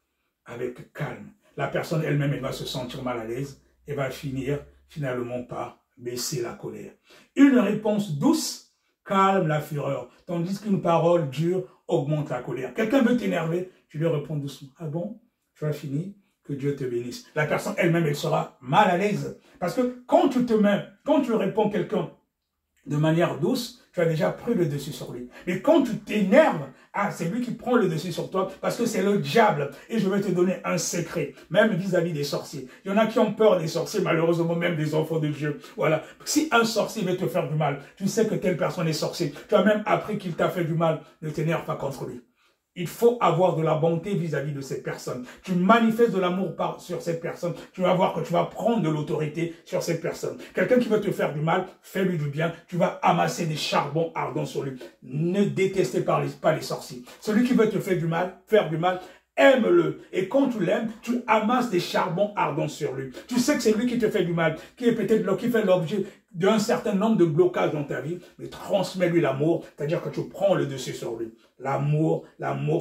Speaker 1: avec calme. La personne elle-même, elle va se sentir mal à l'aise et va finir finalement par baisser la colère. Une réponse douce calme la fureur, tandis qu'une parole dure augmente la colère. Quelqu'un veut t'énerver, tu lui réponds doucement. Ah bon? Tu as fini? Que Dieu te bénisse. La personne elle-même, elle sera mal à l'aise. Parce que quand tu réponds quelqu'un de manière douce, tu as déjà pris le dessus sur lui. Mais quand tu t'énerves, c'est lui qui prend le dessus sur toi parce que c'est le diable. Et je vais te donner un secret, même vis-à-vis des sorciers. Il y en a qui ont peur des sorciers, malheureusement même des enfants de Dieu. Voilà. Si un sorcier veut te faire du mal, tu sais que telle personne est sorcier. Tu as même appris qu'il t'a fait du mal. Ne t'énerve pas contre lui. Il faut avoir de la bonté vis-à-vis de cette personne. Tu manifestes de l'amour sur cette personne. Tu vas voir que tu vas prendre de l'autorité sur cette personne. Quelqu'un qui veut te faire du mal, fais-lui du bien. Tu vas amasser des charbons ardents sur lui. Ne détestez pas les sorciers. Celui qui veut te faire du mal, aime-le. Et quand tu l'aimes, tu amasses des charbons ardents sur lui. Tu sais que c'est lui qui te fait du mal, qui est peut-être qui fait l'objet d'un certain nombre de blocages dans ta vie, mais transmets-lui l'amour, c'est-à-dire que tu prends le dessus sur lui. L'amour,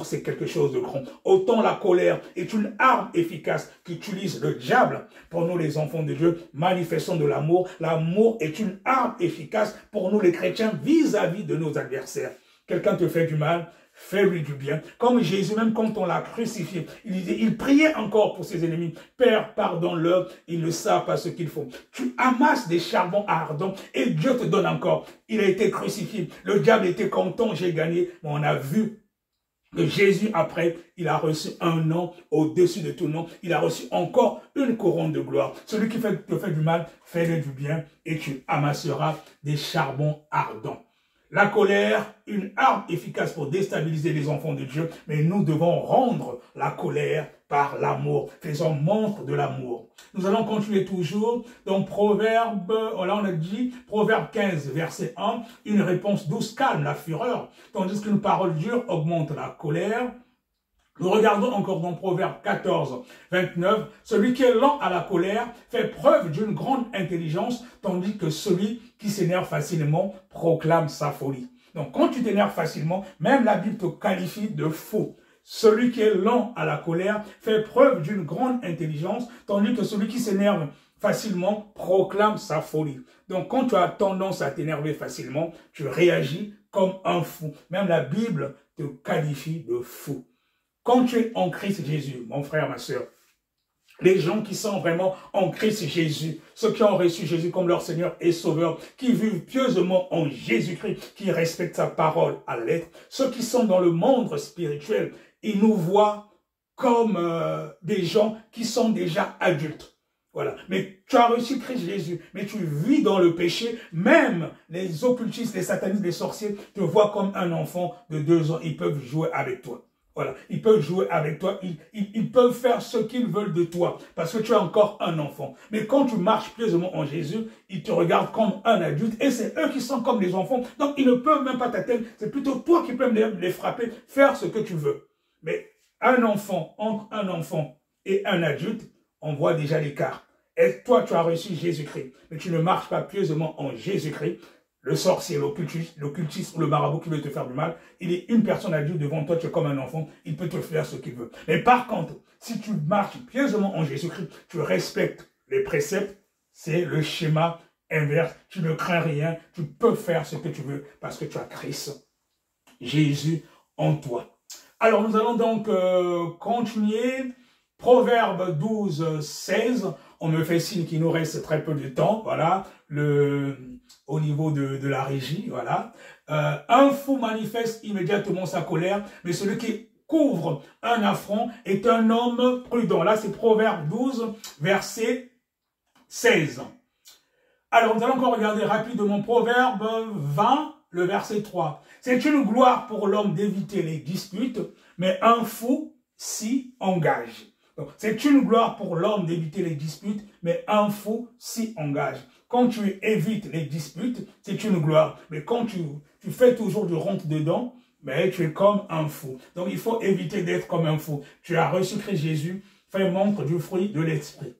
Speaker 1: c'est quelque chose de grand. Autant la colère est une arme efficace qu'utilise le diable. Pour nous, les enfants de Dieu, manifestons de l'amour. L'amour est une arme efficace pour nous, les chrétiens, vis-à-vis de nos adversaires. Quelqu'un te fait du mal, fais-lui du bien. Comme Jésus, même quand on l'a crucifié, il priait encore pour ses ennemis. Père, pardonne-leur, ils ne savent pas ce qu'ils font. Tu amasses des charbons ardents et Dieu te donne encore. Il a été crucifié. Le diable était content, j'ai gagné. Mais on a vu que Jésus, après, il a reçu un nom au-dessus de tout nom. Il a reçu encore une couronne de gloire. Celui qui te fait du mal, fais-le du bien et tu amasseras des charbons ardents. La colère, une arme efficace pour déstabiliser les enfants de Dieu, mais nous devons rendre la colère par l'amour. Faisons montre de l'amour. Nous allons continuer toujours dans Proverbe, là on a dit, Proverbe 15, verset 1, une réponse douce calme la fureur, tandis qu'une parole dure augmente la colère. Nous regardons encore dans Proverbe 14, 29. Celui qui est lent à la colère fait preuve d'une grande intelligence, tandis que celui qui s'énerve facilement proclame sa folie. Donc, quand tu t'énerves facilement, même la Bible te qualifie de fou. Celui qui est lent à la colère fait preuve d'une grande intelligence, tandis que celui qui s'énerve facilement proclame sa folie. Donc, quand tu as tendance à t'énerver facilement, tu réagis comme un fou. Même la Bible te qualifie de fou. Quand tu es en Christ Jésus, mon frère, ma soeur, les gens qui sont vraiment en Christ Jésus, ceux qui ont reçu Jésus comme leur Seigneur et Sauveur, qui vivent pieusement en Jésus-Christ, qui respectent sa parole à l'être, ceux qui sont dans le monde spirituel, ils nous voient comme des gens qui sont déjà adultes. Voilà. Mais tu as reçu Christ Jésus, mais tu vis dans le péché. Même les occultistes, les satanistes, les sorciers te voient comme un enfant de 2 ans. Ils peuvent jouer avec toi. Voilà, ils peuvent jouer avec toi, ils peuvent faire ce qu'ils veulent de toi, parce que tu es encore un enfant. Mais quand tu marches pieusement en Jésus, ils te regardent comme un adulte, et c'est eux qui sont comme des enfants, donc ils ne peuvent même pas t'atteindre, c'est plutôt toi qui peux les frapper, faire ce que tu veux. Mais un enfant, entre un enfant et un adulte, on voit déjà l'écart. Et toi, tu as reçu Jésus-Christ, mais tu ne marches pas pieusement en Jésus-Christ. Le sorcier, l'occultiste ou le marabout qui veut te faire du mal, il est une personne adulte devant toi, tu es comme un enfant, il peut te faire ce qu'il veut. Mais par contre, si tu marches pieusement en Jésus-Christ, tu respectes les préceptes, c'est le schéma inverse, tu ne crains rien, tu peux faire ce que tu veux parce que tu as Christ, Jésus en toi. Alors nous allons donc continuer, Proverbe 12, 16, on me fait signe qu'il nous reste très peu de temps, voilà, au niveau de la régie, voilà. Un fou manifeste immédiatement sa colère, mais celui qui couvre un affront est un homme prudent. Là, c'est Proverbe 12, verset 16. Alors, nous allons encore regarder rapidement Proverbe 20, le verset 3. C'est une gloire pour l'homme d'éviter les disputes, mais un fou s'y engage. C'est une gloire pour l'homme d'éviter les disputes, mais un fou s'y engage. Quand tu évites les disputes, c'est une gloire. Mais quand tu fais toujours du rentre-dedans, mais tu es comme un fou. Donc il faut éviter d'être comme un fou. Tu as reçu Christ Jésus, fais montre du fruit de l'esprit.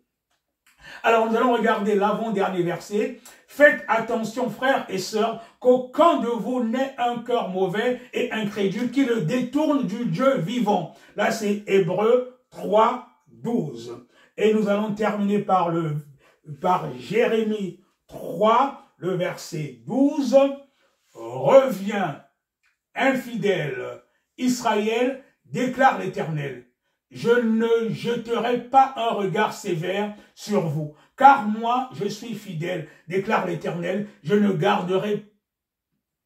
Speaker 1: Alors nous allons regarder l'avant-dernier verset. Faites attention, frères et sœurs, qu'aucun de vous n'ait un cœur mauvais et incrédule qui le détourne du Dieu vivant. Là c'est Hébreux 3, 12. Et nous allons terminer par Jérémie 3, le verset 12. Reviens, infidèle, Israël, déclare l'Éternel. Je ne jeterai pas un regard sévère sur vous, car moi je suis fidèle, déclare l'Éternel. Je ne garderai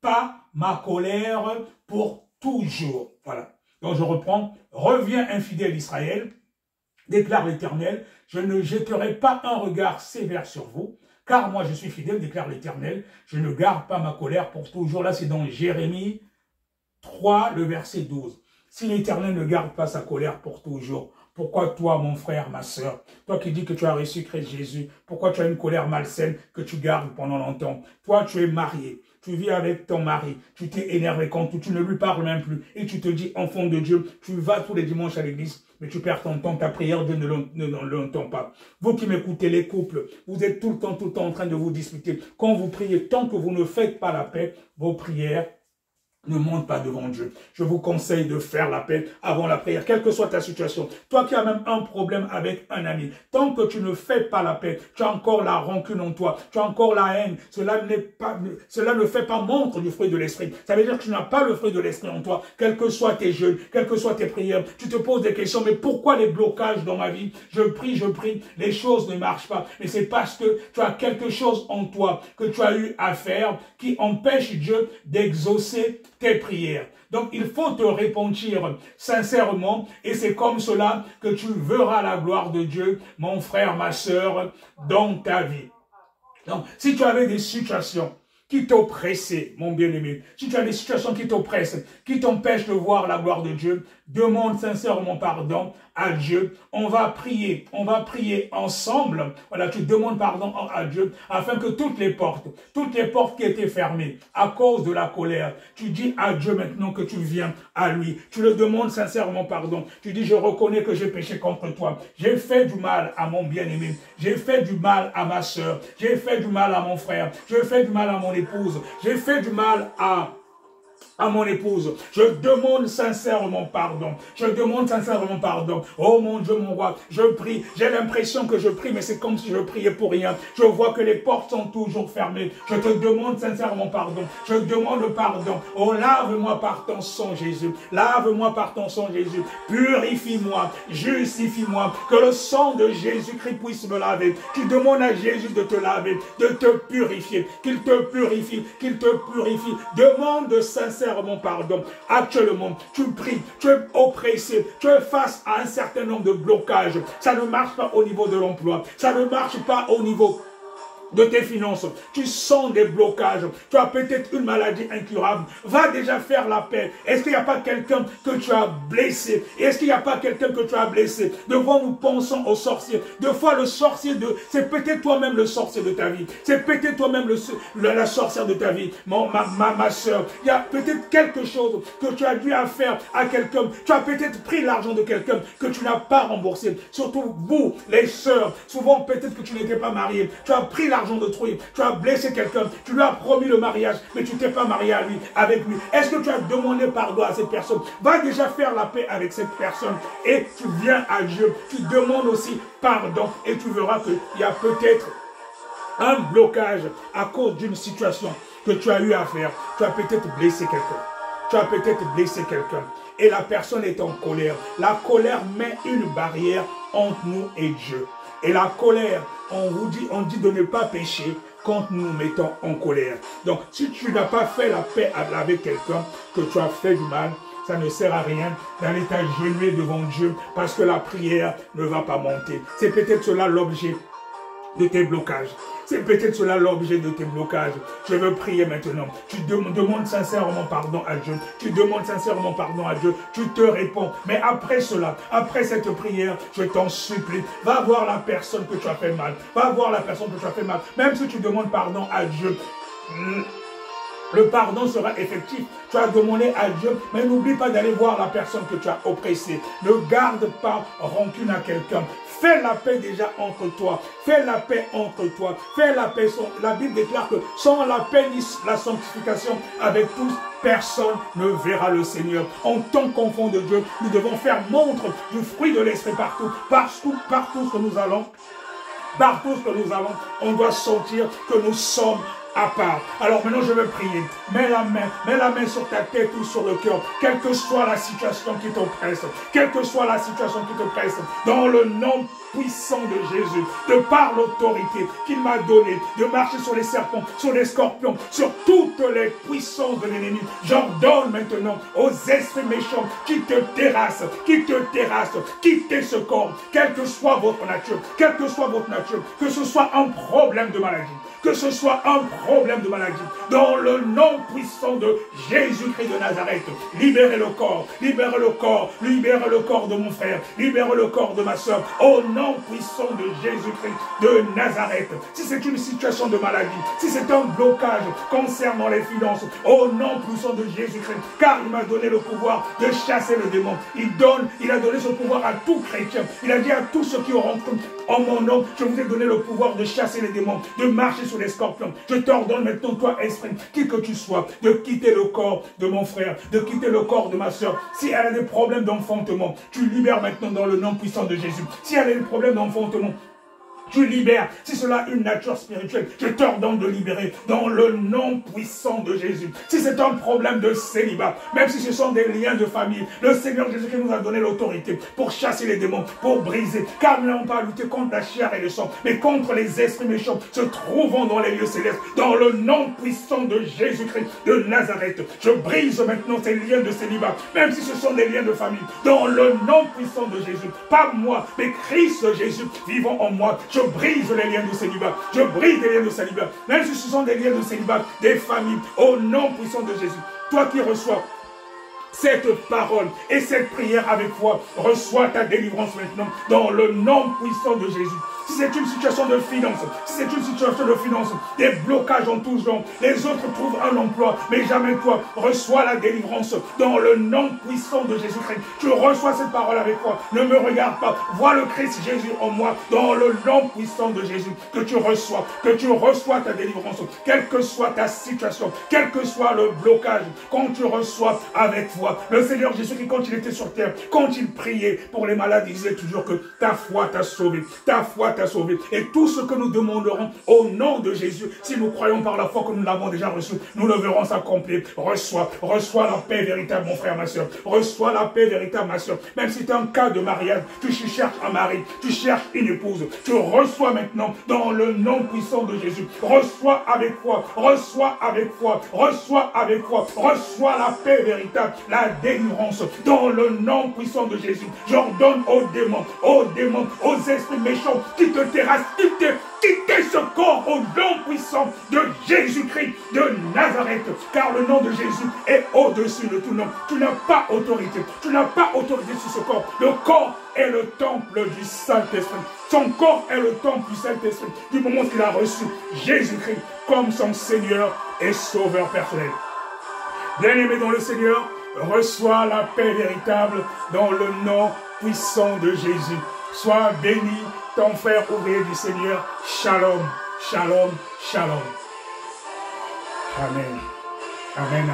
Speaker 1: pas ma colère pour toujours. Voilà. Donc je reprends. Reviens, infidèle Israël, déclare l'Éternel. Je ne jetterai pas un regard sévère sur vous, car moi je suis fidèle, déclare l'Éternel. Je ne garde pas ma colère pour toujours. Là c'est dans Jérémie 3, le verset 12. Si l'Éternel ne garde pas sa colère pour toujours, pourquoi toi, mon frère, ma soeur, toi qui dis que tu as reçu Christ Jésus, pourquoi tu as une colère malsaine que tu gardes pendant longtemps? Toi, tu es marié, tu vis avec ton mari, tu t'es énervé contre tout, tu ne lui parles même plus, et tu te dis, enfant de Dieu, tu vas tous les dimanches à l'église, mais tu perds ton temps, ta prière, Dieu ne l'entend pas. Vous qui m'écoutez, les couples, vous êtes tout le temps en train de vous disputer. Quand vous priez, tant que vous ne faites pas la paix, vos prières ne monte pas devant Dieu. Je vous conseille de faire la paix avant la prière, quelle que soit ta situation. Toi qui as même un problème avec un ami, tant que tu ne fais pas la paix, tu as encore la rancune en toi, tu as encore la haine, cela ne fait pas montre du fruit de l'esprit. Ça veut dire que tu n'as pas le fruit de l'esprit en toi, quels que soient tes jeûnes, quelles que soient tes prières. Tu te poses des questions, mais pourquoi les blocages dans ma vie? Je prie, les choses ne marchent pas. Mais c'est parce que tu as quelque chose en toi que tu as eu à faire qui empêche Dieu d'exaucer tes prières. Donc il faut te repentir sincèrement et c'est comme cela que tu verras la gloire de Dieu, mon frère, ma sœur, dans ta vie. Donc si tu avais des situations qui t'oppressaient, mon bien-aimé, si tu as des situations qui t'oppressent, qui t'empêchent de voir la gloire de Dieu, demande sincèrement pardon à Dieu. On va prier ensemble. Voilà, tu demandes pardon à Dieu afin que toutes les portes qui étaient fermées à cause de la colère, tu dis à Dieu maintenant que tu viens à lui. Tu le demandes sincèrement pardon. Tu dis, je reconnais que j'ai péché contre toi. J'ai fait du mal à mon bien-aimé. J'ai fait du mal à ma soeur. J'ai fait du mal à mon frère. J'ai fait du mal à mon épouse. J'ai fait du mal à mon épouse. Je demande sincèrement pardon. Je demande sincèrement pardon. Oh mon Dieu, mon roi, je prie. J'ai l'impression que je prie, mais c'est comme si je priais pour rien. Je vois que les portes sont toujours fermées. Je te demande sincèrement pardon. Je demande pardon. Oh, lave-moi par ton sang, Jésus. Lave-moi par ton sang, Jésus. Purifie-moi. Justifie-moi. Que le sang de Jésus-Christ puisse me laver. Tu demandes à Jésus de te laver, de te purifier. Qu'il te purifie. Qu'il te purifie. Demande sincèrement pardon. Actuellement, tu pries, tu es oppressé, tu es face à un certain nombre de blocages. Ça ne marche pas au niveau de l'emploi, ça ne marche pas au niveau de tes finances, tu sens des blocages, tu as peut-être une maladie incurable, va déjà faire la paix. Est-ce qu'il n'y a pas quelqu'un que tu as blessé? Est-ce qu'il n'y a pas quelqu'un que tu as blessé? Devant nous pensons au sorcier. Deux fois le sorcier c'est peut-être toi-même le sorcier de ta vie. C'est peut-être toi-même la sorcière de ta vie. Ma soeur, il y a peut-être quelque chose que tu as dû faire à quelqu'un. Tu as peut-être pris l'argent de quelqu'un que tu n'as pas remboursé. Surtout vous, les sœurs, souvent peut-être que tu n'étais pas marié. Tu as pris l'argent d'autrui, tu as blessé quelqu'un, tu lui as promis le mariage, mais tu t'es pas marié avec lui. Est-ce que tu as demandé pardon à cette personne? Va déjà faire la paix avec cette personne et tu viens à Dieu. Tu demandes aussi pardon et tu verras qu'il y a peut-être un blocage à cause d'une situation que tu as eu à faire. Tu as peut-être blessé quelqu'un. Tu as peut-être blessé quelqu'un. Et la personne est en colère. La colère met une barrière entre nous et Dieu. Et la colère, on dit de ne pas pécher quand nous nous mettons en colère. Donc, si tu n'as pas fait la paix avec quelqu'un, que tu as fait du mal, ça ne sert à rien d'aller t'agenouiller devant Dieu parce que la prière ne va pas monter. C'est peut-être cela l'objet de tes blocages. C'est peut-être cela l'objet de tes blocages. Je veux prier maintenant. Tu demandes sincèrement pardon à Dieu. Tu demandes sincèrement pardon à Dieu. Tu te réponds. Mais après cela, après cette prière, je t'en supplie, va voir la personne que tu as fait mal. Va voir la personne que tu as fait mal. Même si tu demandes pardon à Dieu, le pardon sera effectif. Tu as demandé à Dieu, mais n'oublie pas d'aller voir la personne que tu as oppressée. Ne garde pas rancune à quelqu'un. Fais la paix déjà entre toi. Fais la paix entre toi. Fais la paix. La Bible déclare que sans la paix ni la sanctification avec tous, personne ne verra le Seigneur. En tant qu'enfant de Dieu, nous devons faire montre du fruit de l'Esprit partout. Partout que nous allons. Partout que nous allons, on doit sentir que nous sommes à part. Alors maintenant je vais prier. Mets la main sur ta tête ou sur le cœur. Quelle que soit la situation qui t'oppresse. Quelle que soit la situation qui t'oppresse. Dans le nom puissant de Jésus. De par l'autorité qu'il m'a donnée. De marcher sur les serpents, sur les scorpions, sur toutes les puissances de l'ennemi. J'ordonne maintenant aux esprits méchants qui te terrassent. Quittez ce corps. Quelle que soit votre nature. Quelle que soit votre nature. Que ce soit un problème de maladie. Que ce soit un problème de maladie. Dans le nom puissant de Jésus-Christ de Nazareth, libérez le corps, libérez le corps, libérez le corps de mon frère, libérez le corps de ma soeur, au nom puissant de Jésus-Christ de Nazareth. Si c'est une situation de maladie, si c'est un blocage concernant les finances, au nom puissant de Jésus-Christ, car il m'a donné le pouvoir de chasser le démon. Il a donné ce pouvoir à tout chrétien. Il a dit à tous ceux qui auront cru en mon nom, je vous ai donné le pouvoir de chasser les démons, de marcher sur les scorpions. Je t'ordonne maintenant, toi, esprit, qui que tu sois, de quitter le corps de mon frère, de quitter le corps de ma soeur. Si elle a des problèmes d'enfantement, tu libères maintenant dans le nom puissant de Jésus. Si elle a des problèmes d'enfantement, tu libères. Si cela a une nature spirituelle, je t'ordonne de libérer dans le nom puissant de Jésus. Si c'est un problème de célibat, même si ce sont des liens de famille, le Seigneur Jésus-Christ nous a donné l'autorité pour chasser les démons, pour briser. Car nous n'avons pas à lutter contre la chair et le sang, mais contre les esprits méchants se trouvant dans les lieux célestes. Dans le nom puissant de Jésus-Christ de Nazareth, je brise maintenant ces liens de célibat, même si ce sont des liens de famille. Dans le nom puissant de Jésus, pas moi, mais Christ Jésus vivant en moi. Je brise les liens de célibat. Je brise les liens de célibat. Même si ce sont des liens de célibat, des familles, au nom puissant de Jésus. Toi qui reçois cette parole et cette prière avec foi. Reçois ta délivrance maintenant dans le nom puissant de Jésus. Si c'est une situation de finance, des blocages en tous genres, les autres trouvent un emploi, mais jamais toi, reçois la délivrance dans le nom puissant de Jésus-Christ. Tu reçois cette parole avec foi. Ne me regarde pas. Vois le Christ Jésus en moi dans le nom puissant de Jésus. Que tu reçois ta délivrance, quelle que soit ta situation, quel que soit le blocage, quand tu reçois avec foi. Le Seigneur Jésus-Christ, quand il était sur terre, quand il priait pour les malades, il disait toujours que ta foi t'a sauvé, ta foi t'a sauvé. Et tout ce que nous demanderons au nom de Jésus, si nous croyons par la foi que nous l'avons déjà reçu, nous le verrons s'accomplir. Reçois la paix véritable, mon frère, ma soeur. Reçois la paix véritable, ma soeur. Même si c'est un cas de mariage, tu cherches un mari, tu cherches une épouse, tu reçois maintenant dans le nom puissant de Jésus. Reçois avec foi, reçois avec foi, reçois avec foi, reçois la paix véritable, la délivrance dans le nom puissant de Jésus. J'ordonne aux démons, aux esprits méchants qui te terrassent, quittez ce corps au nom puissant de Jésus-Christ de Nazareth, car le nom de Jésus est au-dessus de tout nom. Tu n'as pas autorité, sur ce corps. Le corps est le temple du Saint-Esprit. Son corps est le temple du Saint-Esprit, du moment qu'il a reçu Jésus-Christ comme son Seigneur et Sauveur personnel. Bien-aimé dans le Seigneur, reçois la paix véritable dans le nom puissant de Jésus. Sois béni, ton frère ouvrier du Seigneur. Shalom, shalom, shalom. Amen. Amen.